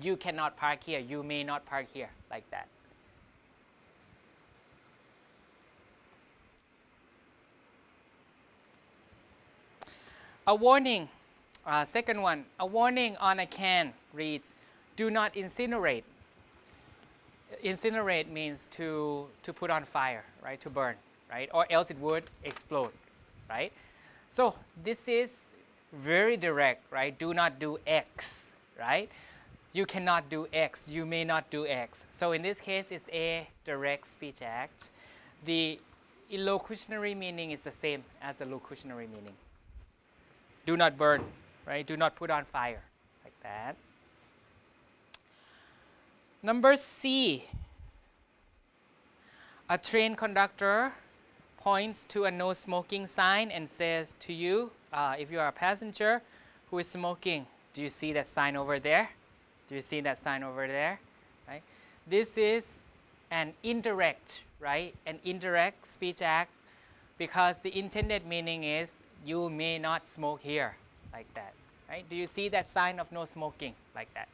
You cannot park here, you may not park here, like that. A warning, second one, a warning on a can reads, do not incinerate. Incinerate means to put on fire, right, to burn, right, or else it would explode, right? So this is very direct, right? Do not do X, right? You cannot do X, you may not do X. So in this case, it's a direct speech act. The illocutionary meaning is the same as the locutionary meaning. Do not burn, right? Do not put on fire, like that. Number C, a train conductor points to a no smoking sign and says to you, if you are a passenger who is smoking, do you see that sign over there? Do you see that sign over there? Right? This is an indirect, right? An indirect speech act because the intended meaning is you may not smoke here, like that. Right? Do you see that sign of no smoking, like that?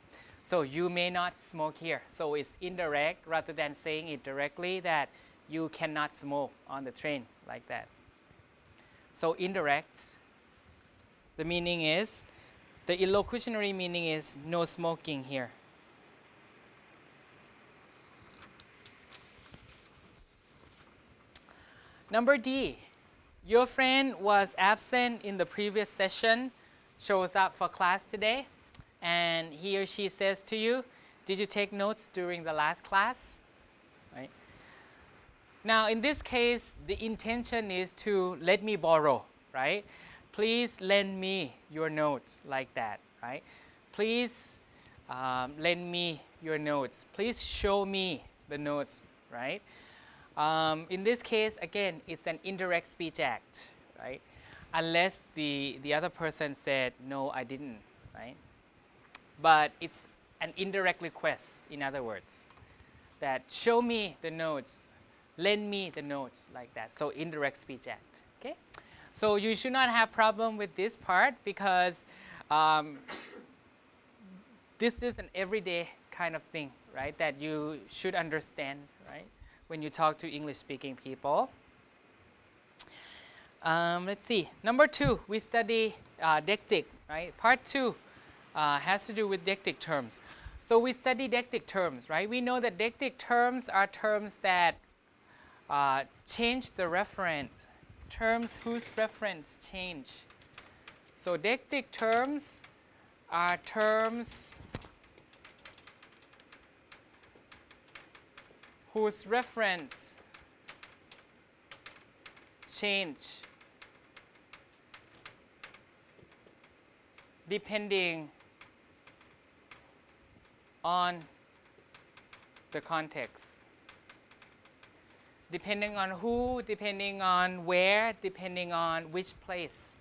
So you may not smoke here. So it's indirect rather than saying it directly that you cannot smoke on the train like that. So indirect, the meaning is, the illocutionary meaning is no smoking here. Number D, your friend was absent in the previous session, shows up for class today, and he or she says to you, did you take notes during the last class? Right? Now in this case, the intention is to let me borrow, right? Please lend me your notes, like that, right? Please lend me your notes. Please show me the notes, right? In this case, again, it's an indirect speech act, right? Unless the other person said, no, I didn't, right? But it's an indirect request, in other words, that show me the notes, lend me the notes, like that. So indirect speech act, okay? So you should not have problem with this part because this is an everyday kind of thing, right? That you should understand, right? When you talk to English-speaking people. Let's see. Number 2, we study deictic, right? Part 2 has to do with deictic terms. So we study deictic terms, right? We know that deictic terms are terms that change the reference, terms whose reference change. So deictic terms are terms whose reference change depending on the context. Depending on who, depending on where, depending on which place,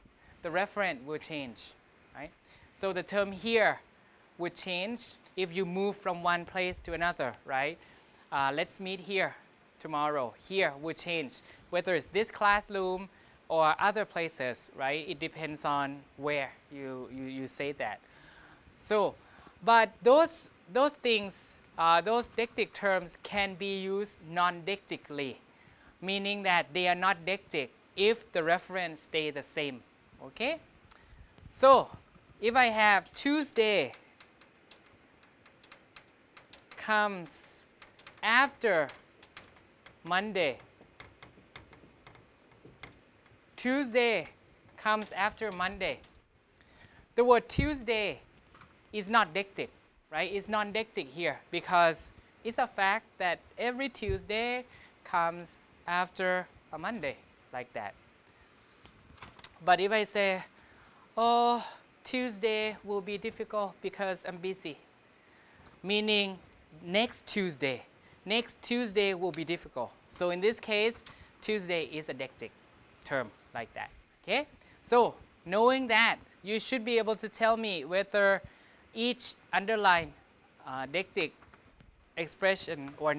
the referent will change, right? So the term here would change if you move from one place to another, right? Let's meet here tomorrow. Here will change, whether it's this classroom or other places, right? It depends on where you say that. So, but those things, those deictic terms can be used non-deictically, meaning that they are not deictic if the reference stay the same, okay? So, if I have Tuesday comes after Monday, Tuesday comes after Monday. The word Tuesday is not deictic, right? It's non-deictic here because it's a fact that every Tuesday comes after a Monday, like that. But if I say, oh, Tuesday will be difficult because I'm busy, meaning next Tuesday will be difficult. So in this case, Tuesday is a deictic term, like that, okay? So knowing that, you should be able to tell me whether each underlined deictic expression or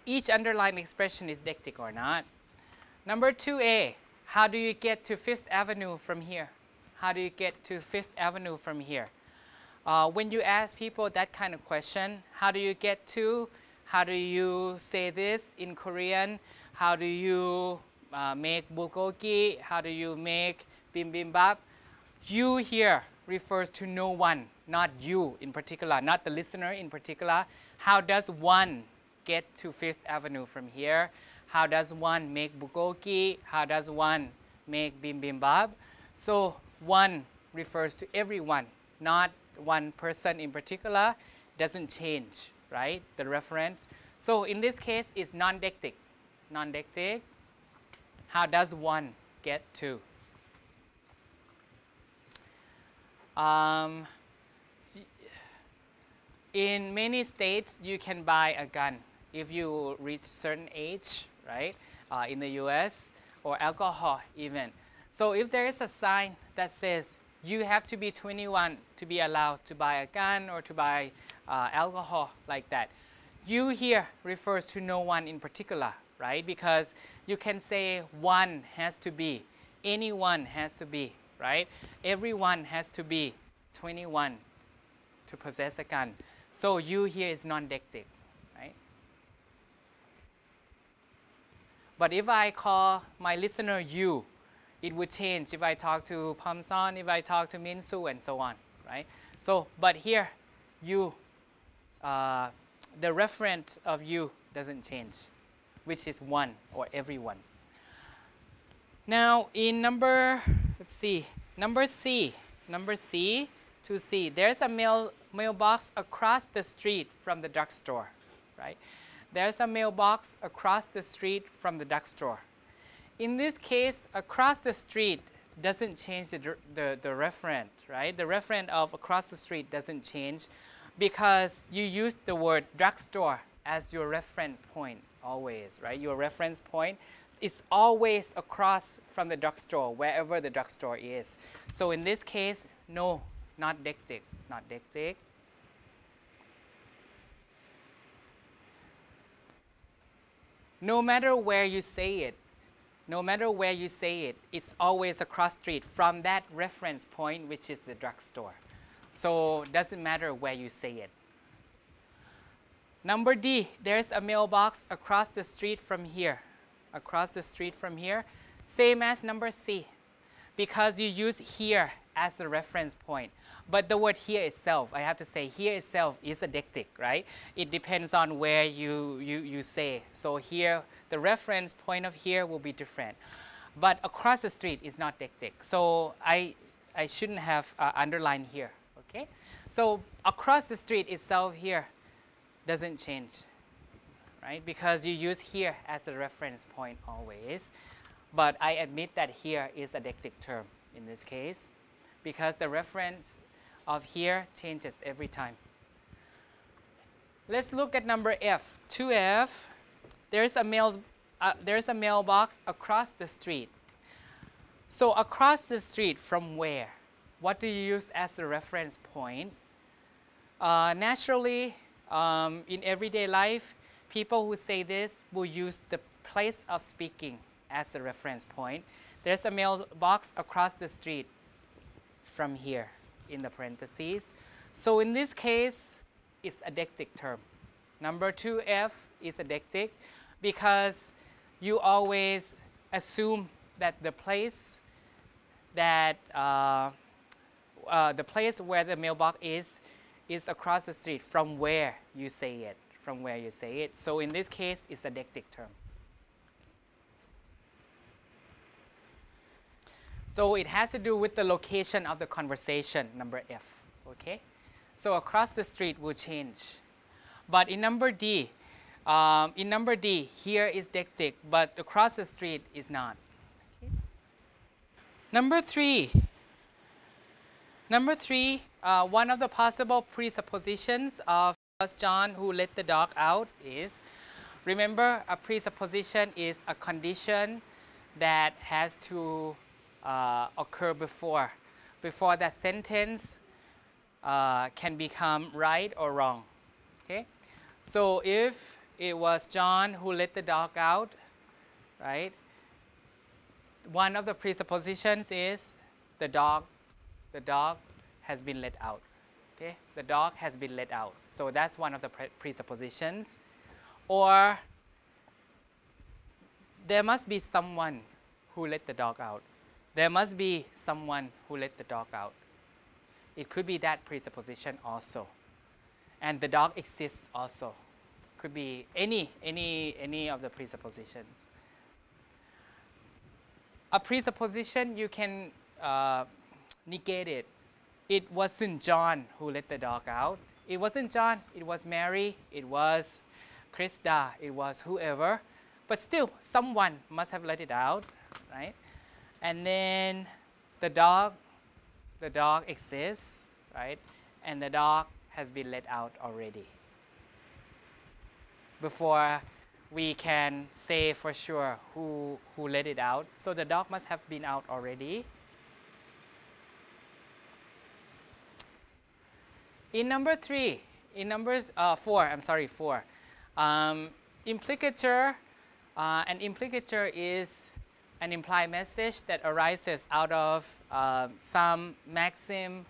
each underlined expression is deictic or not. Number 2A, how do you get to Fifth Avenue from here? How do you get to Fifth Avenue from here? When you ask people that kind of question, how do you get to, how do you say this in Korean, how do you make bulgogi, how do you make bibimbap? You here refers to no one, not you in particular, not the listener in particular. How does one get to Fifth Avenue from here? How does one make bulgogi? How does one make bibimbap? So one refers to everyone, not one person in particular. Doesn't change, right? The reference. So in this case, it's non-deictic. Non-deictic. How does one get to? In many states, you can buy a gun if you reach certain age, right? In the US, or alcohol even. So if there is a sign that says you have to be 21 to be allowed to buy a gun or to buy alcohol, like that, you here refers to no one in particular, right? Because you can say one has to be, anyone has to be, right? Everyone has to be 21 to possess a gun. So you here is non-deictic, right? But if I call my listener you, it would change if I talk to Pamson, if I talk to Minsu, and so on, right? So, but here, you, the referent of you doesn't change, which is one or everyone. Now, in number, let's see, number C, to C, there's a mailbox across the street from the drugstore, right? There's a mailbox across the street from the drugstore. In this case, across the street doesn't change the referent, right? The referent of across the street doesn't change because you use the word drugstore as your reference point always, right? Your reference point is always across from the drugstore, wherever the drugstore is. So in this case, no, not deictic, not deictic. No matter where you say it, it's always across street from that reference point, which is the drugstore. So it doesn't matter where you say it. Number D, there's a mailbox across the street from here. Across the street from here, same as number C, because you use here as a reference point. But the word here itself, I have to say here itself is a deictic, right? It depends on where you say. So here, the reference point of here will be different. But across the street is not deictic. So I shouldn't have underlined here, okay? So across the street itself here doesn't change, right? Because you use here as a reference point always. But I admit that here is a deictic term in this case, because the reference of here changes every time. Let's look at number F. 2F, there's a mailbox across the street. So across the street from where? What do you use as a reference point? Naturally, in everyday life, people who say this will use the place of speaking as a reference point. There's a mailbox across the street from here in the parentheses. So in this case, it's a deictic term. Number 2F is a deictic because you always assume that the place where the mailbox is across the street from where you say it. So in this case, it's a deictic term. So it has to do with the location of the conversation, number F, okay? So across the street will change. But in number D, here is deictic, but across the street is not. Okay? Number three, one of the possible presuppositions of John who let the dog out is, remember, a presupposition is a condition that has to occur before that sentence can become right or wrong. Okay? So if it was John who let the dog out, right? One of the presuppositions is the dog has been let out. Okay? The dog has been let out. So that's one of the presuppositions. Or there must be someone who let the dog out. There must be someone who let the dog out. It could be that presupposition also. And the dog exists also. Could be any of the presuppositions. A presupposition, you can negate it. It wasn't John who let the dog out. It wasn't John. It was Mary. It was Krista. It was whoever. But still, someone must have let it out, right? And then the dog exists, right? And the dog has been let out already. Before we can say for sure who let it out. So the dog must have been out already. In number 4, implicator, an implicator is an implied message that arises out of some maxim,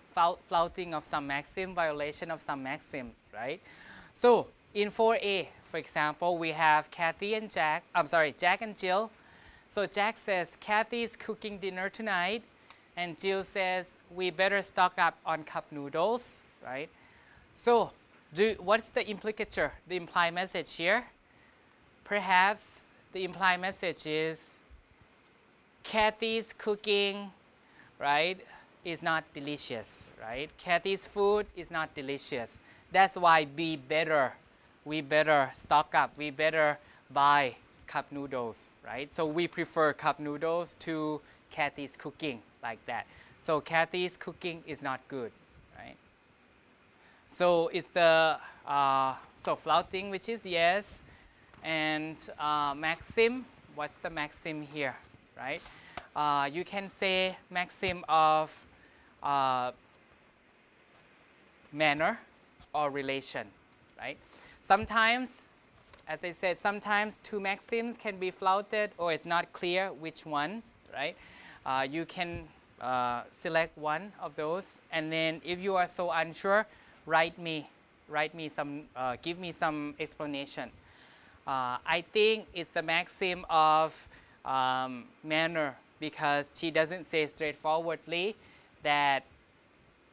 flouting of some maxim, violation of some maxims, right? So in 4A, for example, we have Kathy and Jack, Jack and Jill. So Jack says, Kathy is cooking dinner tonight, and Jill says, we better stock up on cup noodles, right? So what's the implicature, the implied message here? Perhaps the implied message is Kathy's cooking, right, is not delicious, right? Kathy's food is not delicious. That's why we better stock up, we better buy cup noodles, right? So we prefer cup noodles to Kathy's cooking, like that. So Kathy's cooking is not good, right? So it's the, so flouting, which is yes, and maxim, what's the maxim here, right? You can say maxim of manner or relation, right? Sometimes, as I said, sometimes two maxims can be flouted or it's not clear which one, right? You can select one of those, and then if you are so unsure, write me some, give me some explanation. I think it's the maxim of manner, because she doesn't say straightforwardly that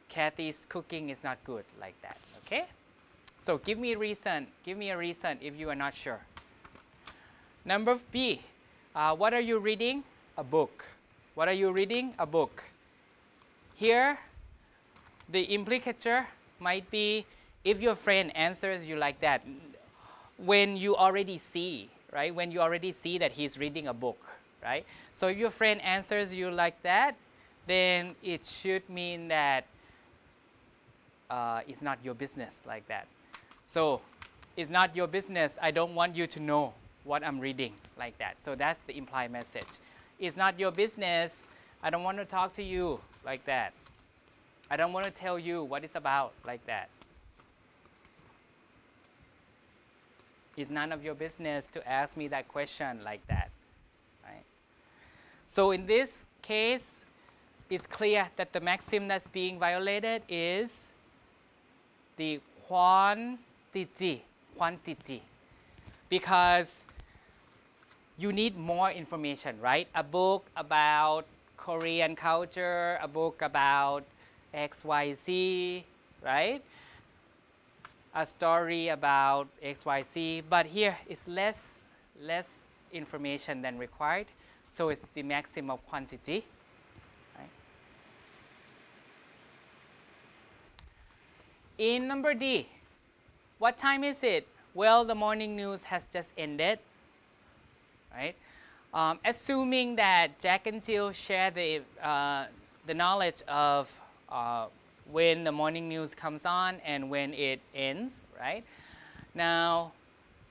Kathy's cooking is not good, like that, okay? So give me a reason if you are not sure. Number B, what are you reading? A book. What are you reading? A book. Here, the implicature might be if your friend answers you like that, when you already see, right? When you already see that he's reading a book, right? So if your friend answers you like that, then it should mean that it's not your business, like that. So it's not your business. I don't want you to know what I'm reading, like that. So that's the implied message. It's not your business. I don't want to talk to you, like that. I don't want to tell you what it's about, like that. It's none of your business to ask me that question, like that, right? So in this case, it's clear that the maxim that's being violated is the quantity, because you need more information, right? A book about Korean culture, a book about XYZ, right? A story about XYZ, but here is less information than required, so it's the maximum of quantity, right? In number D, what time is it? Well, the morning news has just ended, right? Assuming that Jack and Jill share the knowledge of when the morning news comes on and when it ends, right? Now,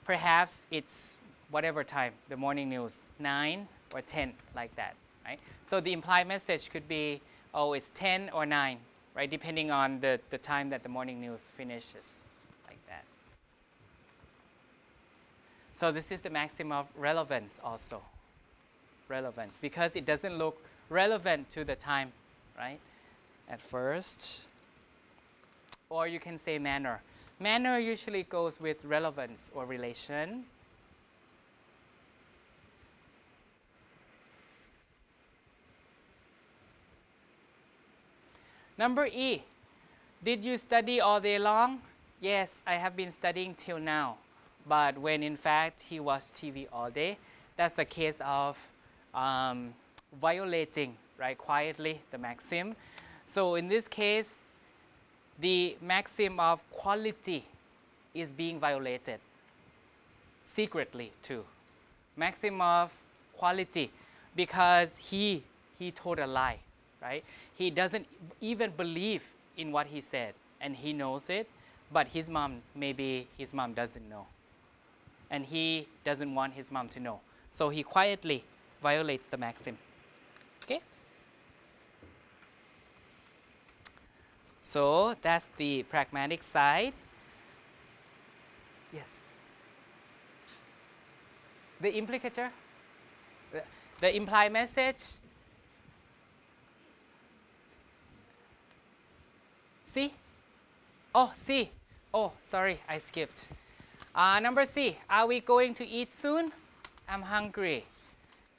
perhaps it's whatever time, the morning news, 9 or 10, like that, right? So the implied message could be, oh, it's 10 or 9, right? Depending on the time that the morning news finishes, like that. So this is the maxim of relevance also. Relevance, because it doesn't look relevant to the time, right? At first. Or you can say manner. Manner usually goes with relevance or relation. Number E, did you study all day long? Yes, I have been studying till now. But when in fact he watched TV all day, that's a case of violating, right, quietly the maxim. So in this case, the maxim of quality is being violated secretly too. Maxim of quality, because he told a lie, right? He doesn't even believe in what he said, and he knows it, but his mom, maybe his mom doesn't know. And he doesn't want his mom to know. So he quietly violates the maxim. Okay? So that's the pragmatic side. Yes? The implicature? The implied message. C? Oh, C. Oh, sorry, I skipped. Number C, are we going to eat soon? I'm hungry.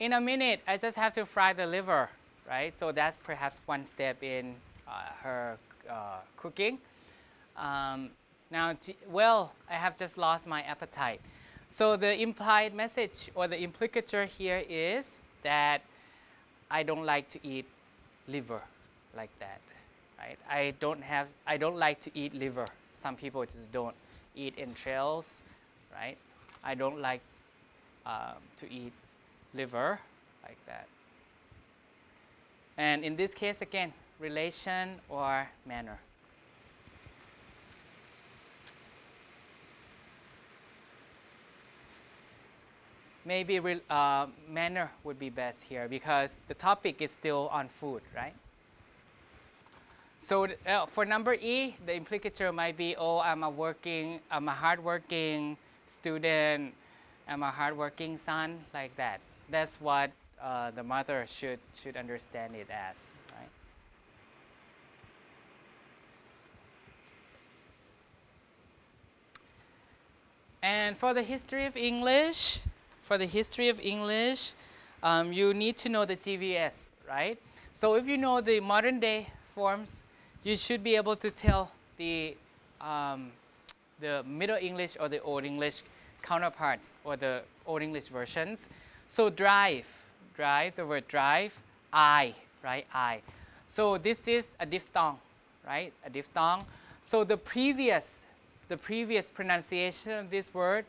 In a minute, I just have to fry the liver, right? So that's perhaps one step in her cooking. Now, well, I have just lost my appetite. So the implied message or the implicature here is that I don't like to eat liver like that, right? I don't like to eat liver. Some people just don't eat entrails, right? I don't like to eat liver like that. And in this case, again, relation or manner. Maybe manner would be best here because the topic is still on food, right? So for number E, the implicature might be, oh, I'm a hardworking student, I'm a hardworking son, like that. That's what the mother should understand it as, right? And for the history of English, you need to know the GVS, right? So if you know the modern day forms, you should be able to tell the Middle English or the Old English counterparts or the Old English versions. So drive, the word drive, I, right, I. So this is a diphthong, right, a diphthong. So the previous pronunciation of this word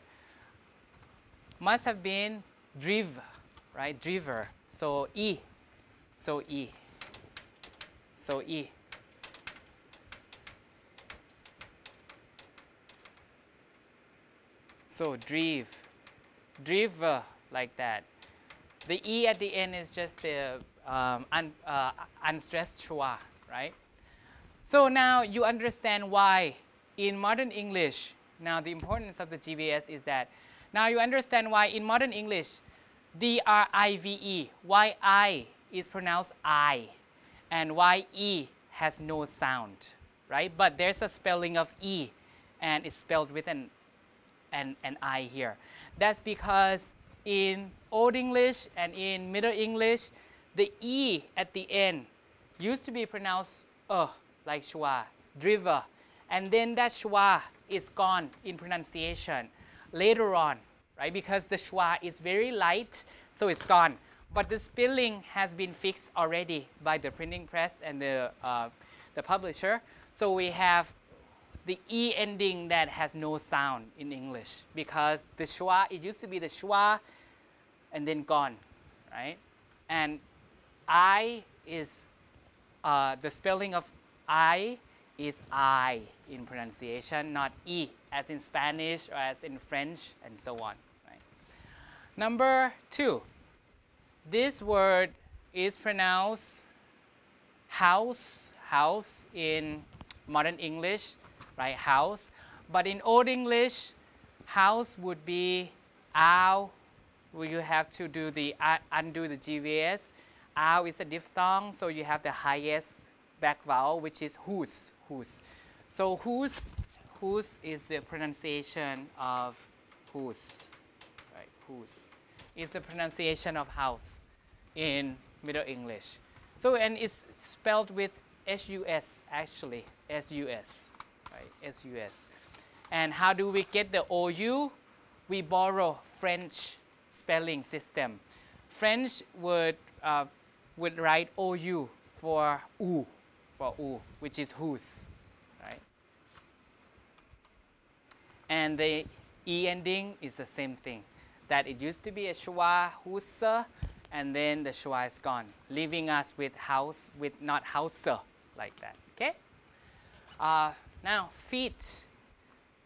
must have been driv, right, driver. So E, so E, so E. So driver, like that. The E at the end is just the unstressed schwa, right? So now you understand why in modern English, now the importance of the GVS is that now you understand why in modern English, D-R-I-V-E, why I is pronounced I, and why E has no sound, right? But there's a spelling of E, and it's spelled with an I here. That's because in Old English and in Middle English, the E at the end used to be pronounced like schwa, driver. And then that schwa is gone in pronunciation later on, right? Because the schwa is very light, so it's gone. But the spelling has been fixed already by the printing press and the publisher. So we have the E ending that has no sound in English because the schwa, it used to be the schwa and then gone, right? And I is, the spelling of I is I in pronunciation, not E, as in Spanish or as in French and so on, right? Number 2, this word is pronounced house in modern English, right, house. But in Old English, house would be ow, where you have to do the undo the GVS. Ow is a diphthong, so you have the highest back vowel, which is whose. So whose is the pronunciation of whose, right? Whose is the pronunciation of house in Middle English. So and it's spelled with S-U-S actually, S-U-S, right? S-U-S. And how do we get the O-U? We borrow French spelling system. French would write O-U for oo, which is whose, right? And the E ending is the same thing. That it used to be a schwa, whose, and then the schwa is gone, leaving us with house, with not house, like that, okay? Now, feet.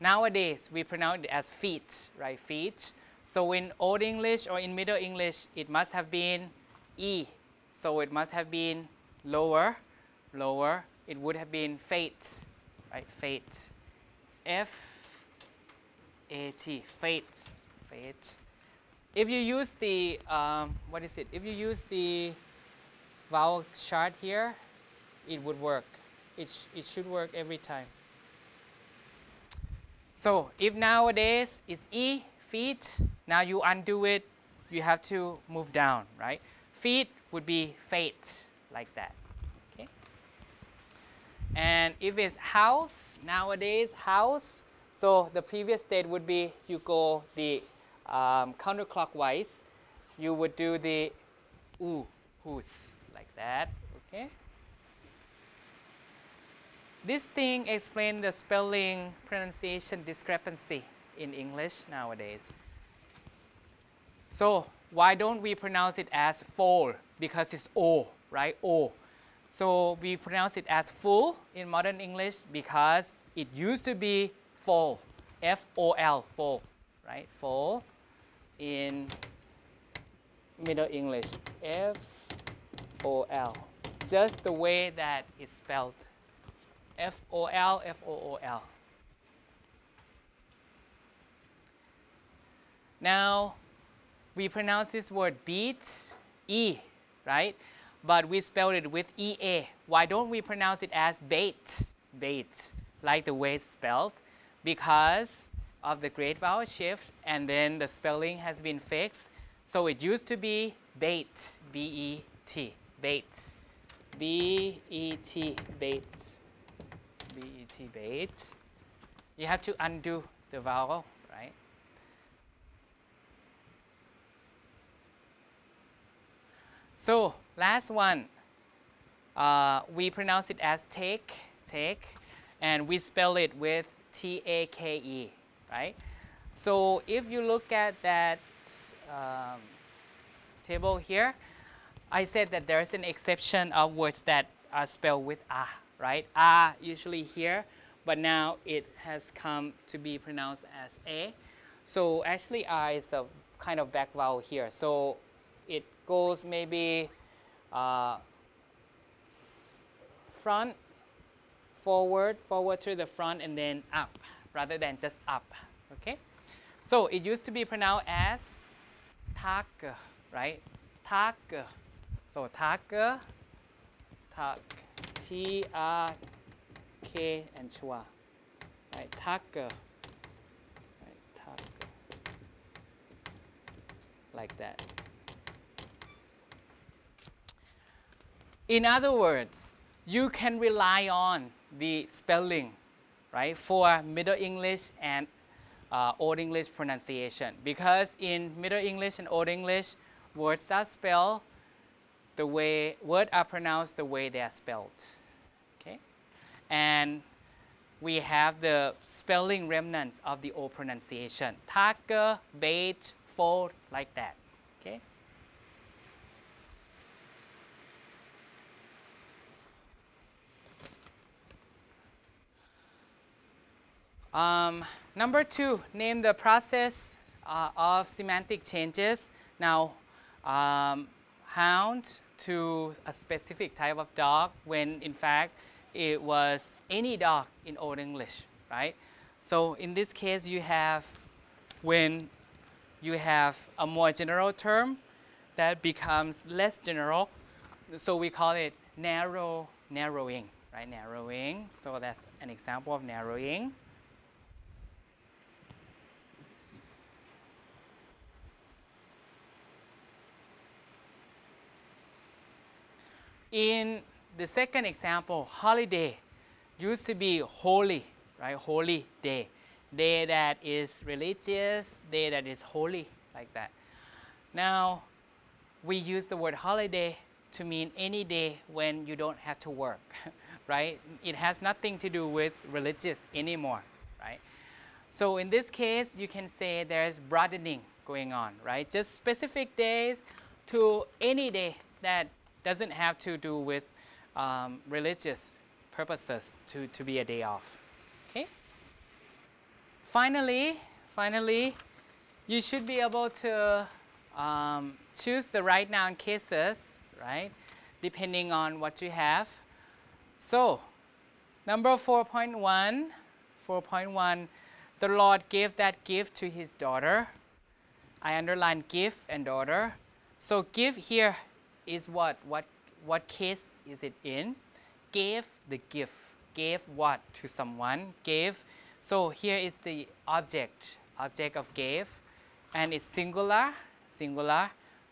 Nowadays, we pronounce it as feet, right? Feet. So in Old English or in Middle English, it must have been E. So it must have been lower. It would have been fate, right? Fate. F-A-T, fate. if you use the, what is it? If you use the vowel chart here, it would work. It should work every time. So if nowadays it's E, feet, now you undo it, you have to move down, right? Feet would be fate, like that. Okay. And if it's house, nowadays house, so the previous state would be you go the counterclockwise. You would do the whose, like that. Okay. This thing explains the spelling pronunciation discrepancy in English nowadays. So why don't we pronounce it as fall? Because it's O, right? O. So we pronounce it as full in modern English because it used to be fall, F-O-L, fall, right? Fall in Middle English, F-O-L, just the way that it's spelled. F-O-L, F-O-O-L. Now, we pronounce this word beat, E, right? But we spelled it with E-A. Why don't we pronounce it as bait, bait, like the way it's spelled? Because of the great vowel shift, and then the spelling has been fixed. So it used to be bait, B-E-T, bait, B-E-T, bait. B-E-T, bait. You have to undo the vowel, right? So last one, we pronounce it as take, take, and we spell it with T-A-K-E, right? So if you look at that table here, I said that there's an exception of words that are spelled with A, right? A usually here, but now it has come to be pronounced as A. So actually A is the kind of back vowel here. So it goes maybe front, forward to the front, and then up, rather than just up, okay? So it used to be pronounced as tak, right? Tak. So tak, tak, T-R-K and chua, right? Tak, right? Tak, like that. In other words, you can rely on the spelling, right, for Middle English and Old English pronunciation, because in Middle English and Old English, words are spelled the way, words are pronounced the way they are spelled, okay? And we have the spelling remnants of the old pronunciation, tak, bait, fold, like that, okay? Number 2, name the process of semantic changes. Now, hound to a specific type of dog when in fact it was any dog in Old English, right? So in this case you have, when you have a more general term that becomes less general, so we call it narrowing, right? Narrowing, so that's an example of narrowing. In the second example, holiday used to be holy, right? Holy day. Day that is religious, day that is holy, like that. Now, we use the word holiday to mean any day when you don't have to work, right? It has nothing to do with religious anymore, right? So in this case, you can say there's broadening going on, right? Just specific days to any day that doesn't have to do with religious purposes to be a day off, okay? Finally, you should be able to choose the right noun cases, right? Depending on what you have. So, number 4.1, the Lord gave that gift to his daughter. I underline give and daughter. So give here is what case is it in? Gave the gift. Gave what to someone? Gave. So here is the object of gave, and it's singular.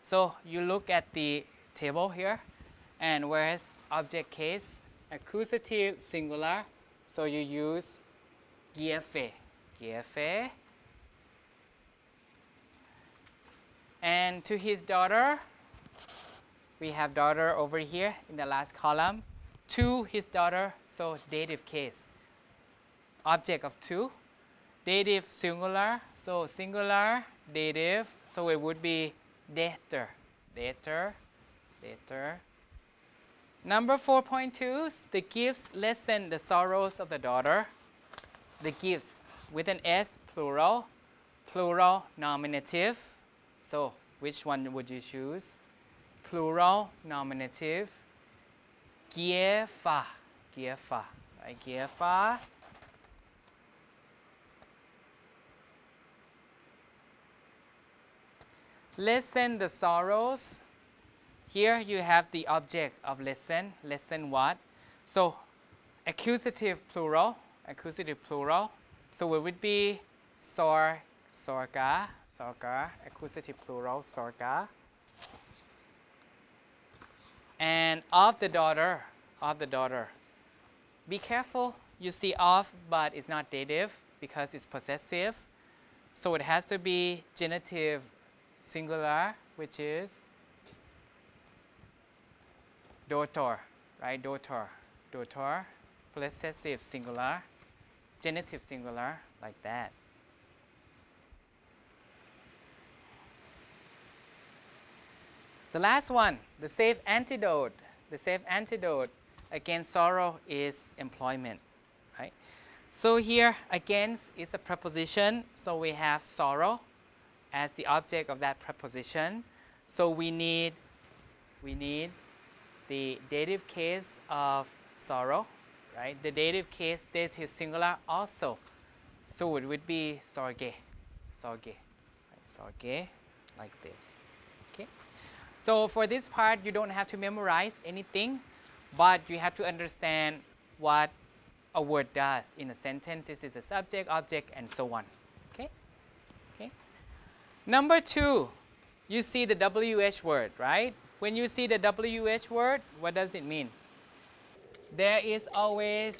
So you look at the table here, and whereas object case, accusative singular, so you use giefe. And to his daughter, we have daughter over here in the last column. To his daughter, so dative case. Object of to, dative singular, so singular, dative, so it would be dater. Number 4.2, the gifts lessen the sorrows of the daughter. The gifts with an S, plural nominative. So which one would you choose? Plural nominative. Giefa, right? Giefa. Lessen the sorrows. Here you have the object of lessen. Lessen what? So accusative plural. So it would be sorga, accusative plural, sorga. And of the daughter. Be careful, you see of, but it's not dative because it's possessive. So it has to be genitive singular, which is daughter, right? Daughter, possessive singular, genitive singular, like that. The last one, the safe antidote. The safe antidote against sorrow is employment, right? So here, against is a preposition, so we have sorrow as the object of that preposition. So we need the dative case of sorrow, right? The dative case, dative singular also. So it would be sorge, right? Sorge, like this. Okay. So for this part, you don't have to memorize anything, but you have to understand what a word does in a sentence. This is a subject, object, and so on. Okay. Number 2, you see the WH word, right? When you see the WH word, what does it mean? There is always,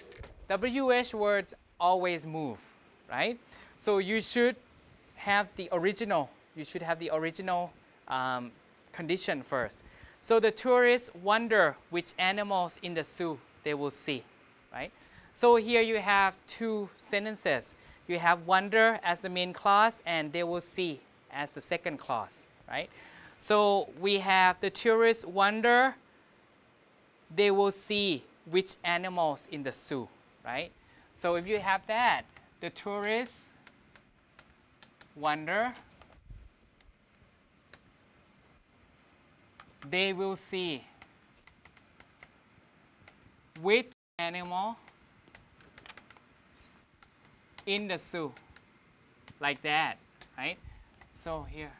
WH words always move, right? So you should have the original, condition first. So the tourists wonder which animals in the zoo they will see, right? So here you have 2 sentences. You have wonder as the main clause and they will see as the second clause, right? So we have the tourists wonder, they will see which animals in the zoo, right? So if you have that, the tourists wonder, they will see which animal in the zoo, like that, right? So here.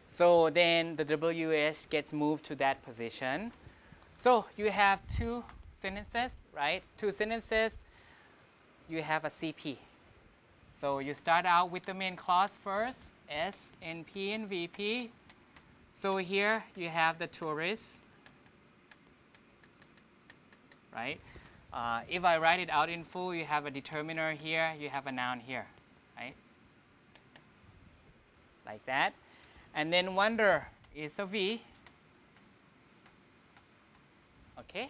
So then the WH gets moved to that position. So you have 2 sentences, right? 2 sentences, you have a CP. So you start out with the main clause first, S, NP, and VP. So here you have the tourists, right? If I write it out in full, you have a determiner here, you have a noun here, right? Like that. And then wonder is a V. Okay?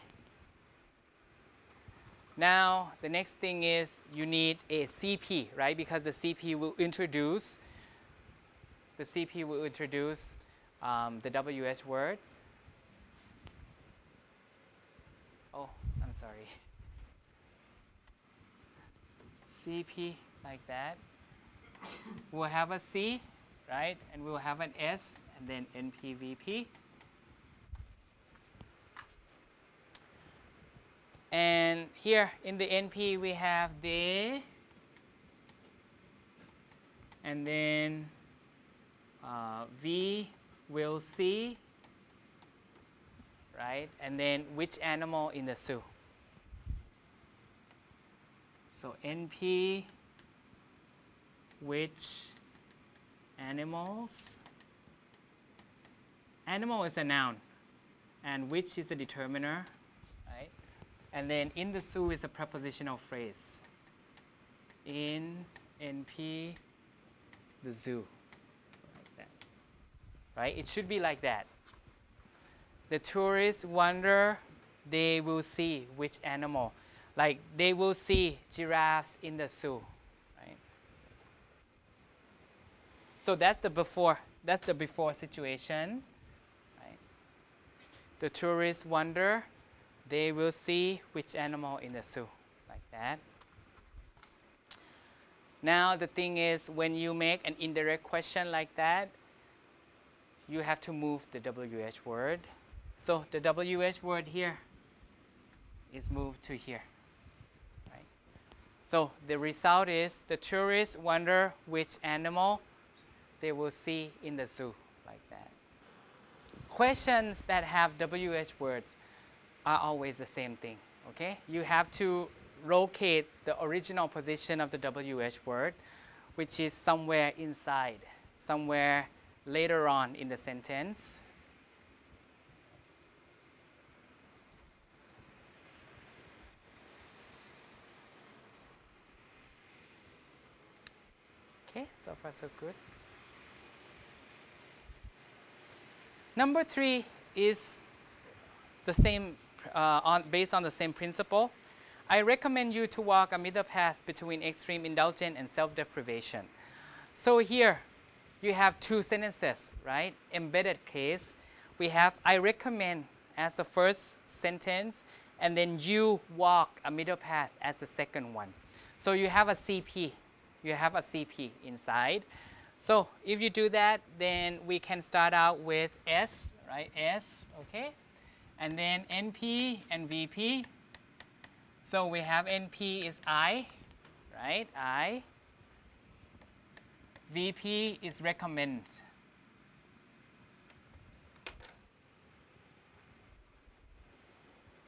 Now, the next thing is you need a CP, right? Because the CP will introduce the WH word. Oh, I'm sorry. CP like that. We'll have a C, right? And we'll have an S and then NPVP. And here in the NP we have they, and then we will see, right? And then which animal in the zoo. So NP, which animals. Animal is a noun, and which is a determiner, right? And then in the zoo is a prepositional phrase. In NP, the zoo, like that, right? It should be like that. The tourists wonder, they will see which animal. Like they will see giraffes in the zoo, right? So that's the before situation. The tourists wonder, they will see which animal in the zoo, like that. Now the thing is, when you make an indirect question like that, you have to move the WH word. So the WH word here is moved to here, right? So the result is, the tourists wonder which animal they will see in the zoo, like that. Questions that have WH words are always the same thing, okay? You have to locate the original position of the WH word, which is somewhere inside, somewhere later on in the sentence. Okay, so far so good. Number 3 is the same, based on the same principle. I recommend you to walk a middle path between extreme indulgence and self-deprivation. So here, you have 2 sentences, right? Embedded case. We have I recommend as the first sentence, and then you walk a middle path as the second one. So you have a CP. You have a CP inside. So if you do that, then we can start out with S, right? S, okay? And then NP and VP. So we have NP is I, right? I. VP is recommend.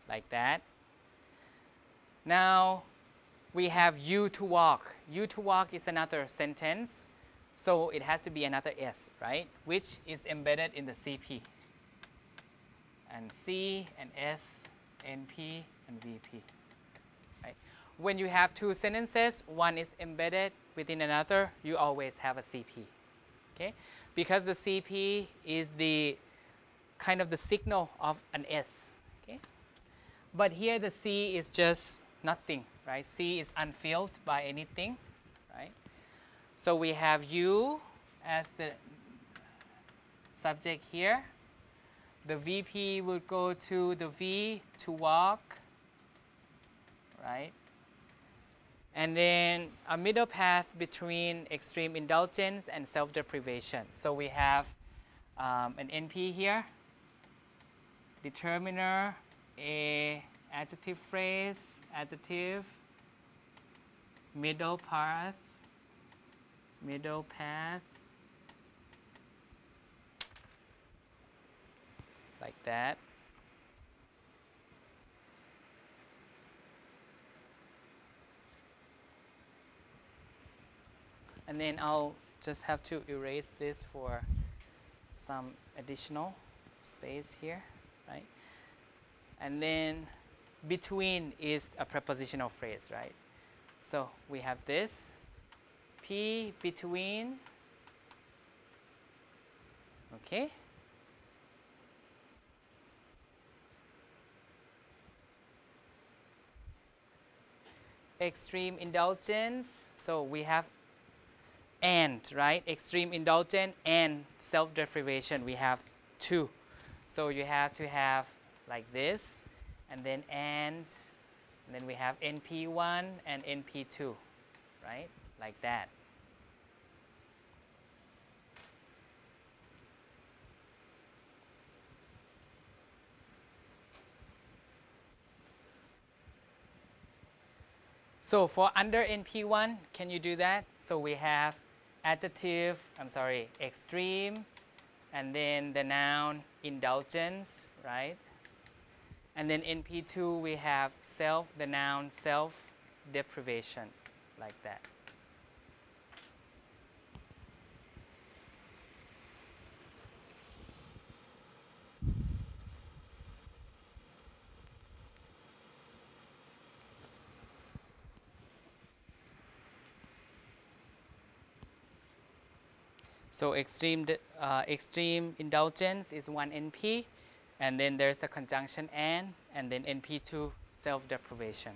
Like that. Now we have you to walk. You to walk is another sentence. So it has to be another S, right? Which is embedded in the CP. And C and S, NP and VP. Right? When you have 2 sentences, one is embedded within another, you always have a CP. Okay? Because the CP is the kind of the signal of an S. Okay? But here the C is just nothing, right? C is unfilled by anything, right? So we have you as the subject here. The VP would go to the V, to walk, right? And then a middle path between extreme indulgence and self-deprivation. So we have an NP here, determiner, a adjective phrase, adjective, middle path, like that. And then I'll just have to erase this for some additional space here, right? And then between is a prepositional phrase, right? So we have this, P between, okay? Extreme indulgence, so we have and, right? Extreme indulgence and self-deprivation, we have 2. So you have to have like this, and then we have NP1 and NP2, right? Like that. So for under NP1, can you do that? So we have adjective, extreme, and then the noun indulgence, right? And then NP2 we have self, the noun self deprivation, like that. So extreme indulgence is one NP, and then there's a conjunction and then NP2 self-deprivation.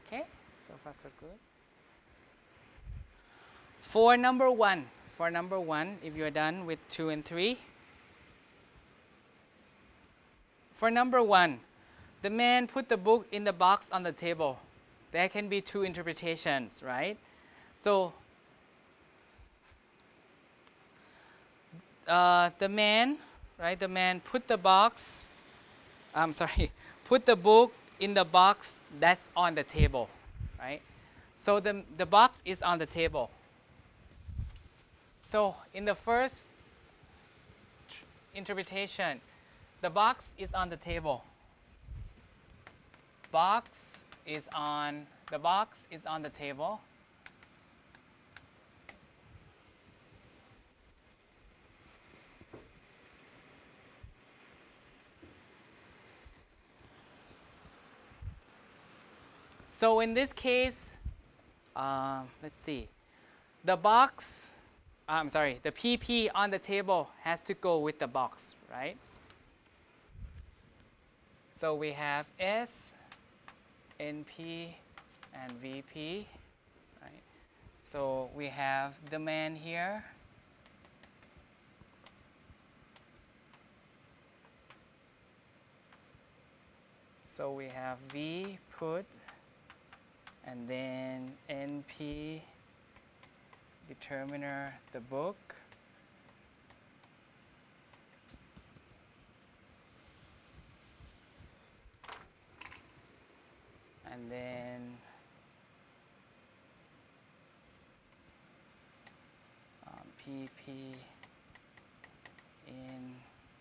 Okay, so far so good. For number one, if you're done with 2 and 3. For number 1, the man put the book in the box on the table. There can be 2 interpretations, right? So the man put the box, put the book in the box that's on the table, right? So the box is on the table. So in the first interpretation, the box is on the table. The box is on the table. So in this case, let's see, the box, the PP on the table has to go with the box, right? So we have S, NP, and VP, right? So we have the man here. So we have V put, and then NP determiner the book. And then PP in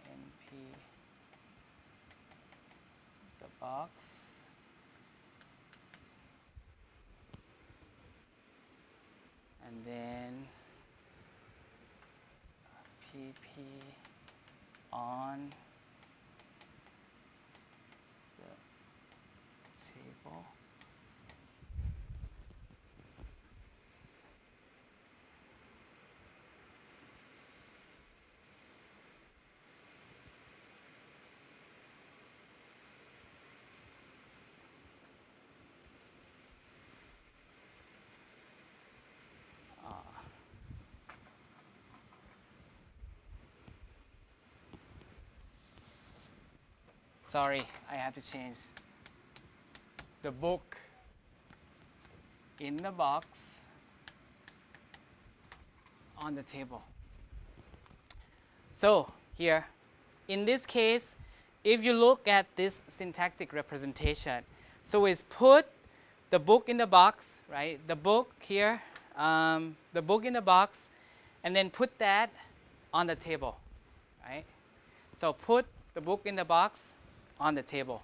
NP the box. And then PP on the table. Sorry, I have to change the book in the box on the table. So here, in this case, if you look at this syntactic representation, so it's put the book in the box, right? The book here, the book in the box, and then put that on the table, right? So put the book in the box on the table.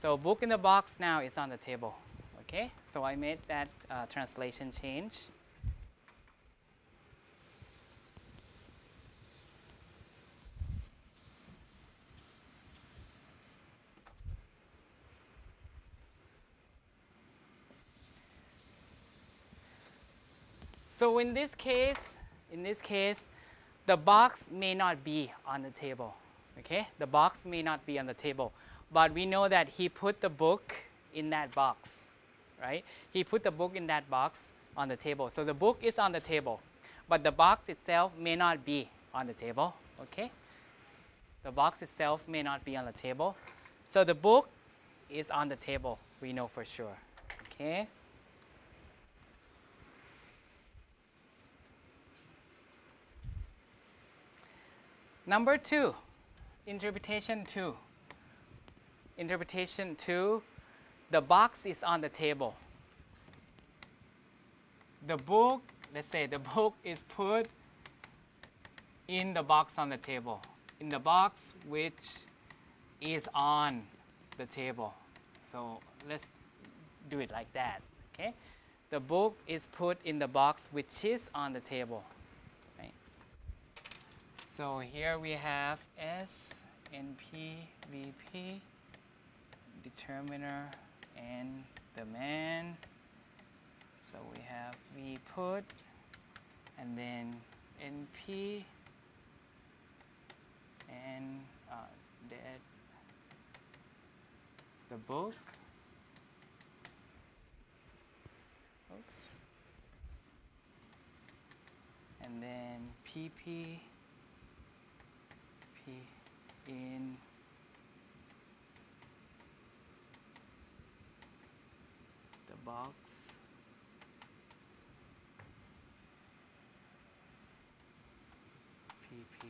So book in the box now is on the table, okay? So I made that translation change. So in this case, the box may not be on the table, okay? The box may not be on the table, but we know that he put the book in that box, right? He put the book in that box on the table. So the book is on the table, but the box itself may not be on the table, okay? The box itself may not be on the table. So the book is on the table, we know for sure. Okay. Number 2, interpretation 2. Interpretation 2, the box is on the table. The book, let's say the book is put in the box on the table. In the box which is on the table. So let's do it like that. Okay. The book is put in the box which is on the table. Right? So here we have S, NP, VP, determiner, and the man. So we have V put, and then NP, and that the book. Oops. And then PP, P in the box. PP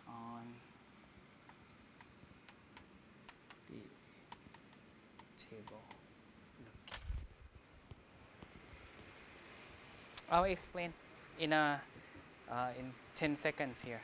on the table. I'll explain in 10 seconds here.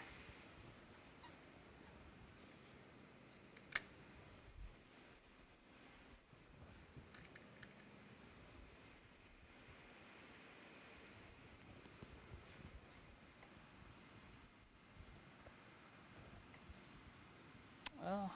Oh.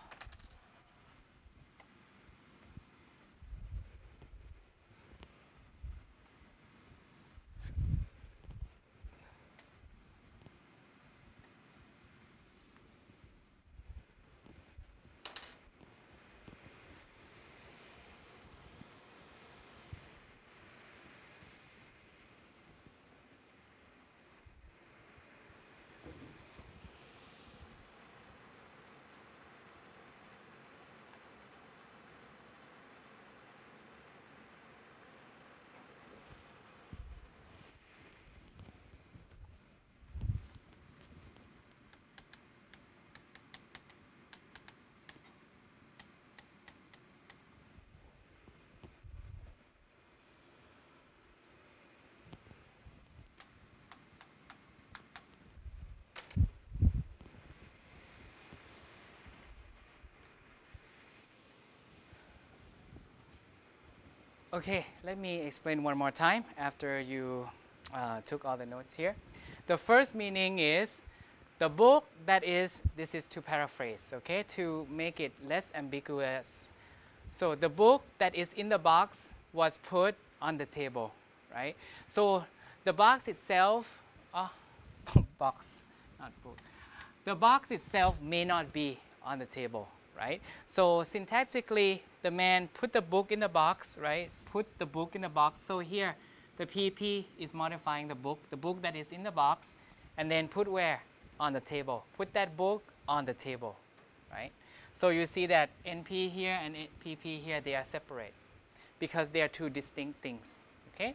Okay, let me explain one more time after you took all the notes here. The first meaning is the book that is, this is to paraphrase, okay, to make it less ambiguous. So the book that is in the box was put on the table, right? So the box itself, box, not book. The box itself may not be on the table, right? So syntactically, the man put the book in the box, right? Put the book in the box. So here, the PP is modifying the book that is in the box, and then put where? On the table. Put that book on the table, right? So you see that NP here and PP here, they are separate because they are two distinct things, okay?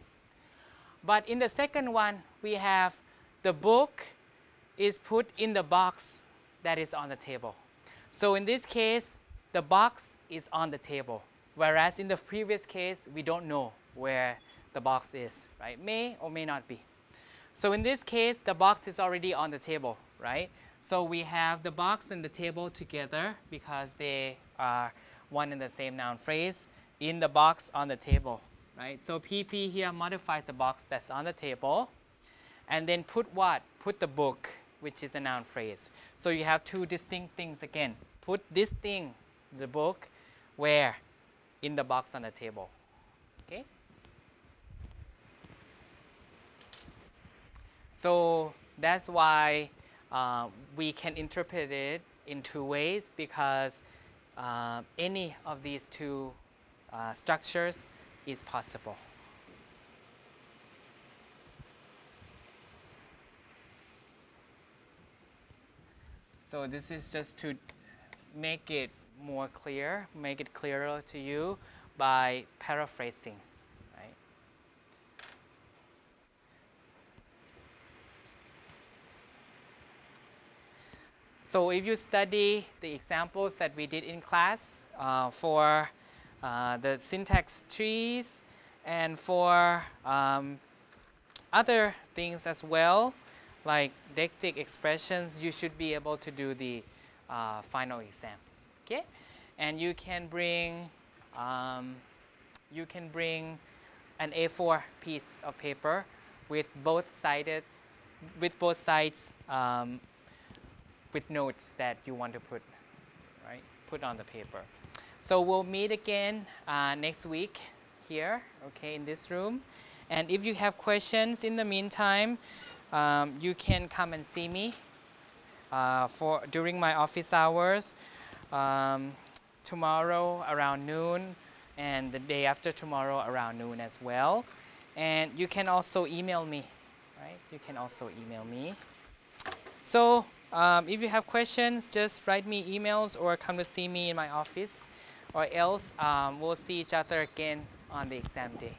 But in the second one, we have the book is put in the box that is on the table. So in this case, the box is on the table, whereas in the previous case, we don't know where the box is, right? May or may not be. So in this case, the box is already on the table, right? So we have the box and the table together because they are one and the same noun phrase, in the box on the table, right? So PP here modifies the box that's on the table, and then put what? Put the book, which is a noun phrase. So you have two distinct things again. Put this thing, the book, where? In the box on the table, okay? So that's why we can interpret it in two ways, because any of these two structures is possible. So this is just to make it more clear, make it clearer to you by paraphrasing, right? So if you study the examples that we did in class for the syntax trees and for other things as well, like deictic expressions, you should be able to do the final exam. Okay, and you can bring an A4 piece of paper with both sides with notes that you want to put on the paper. So we'll meet again next week here, okay, in this room. And if you have questions in the meantime, you can come and see me during my office hours tomorrow around noon, and the day after tomorrow around noon as well. And you can also email me, right? You can also email me. So if you have questions, just write me emails or come to see me in my office, or else we'll see each other again on the exam day.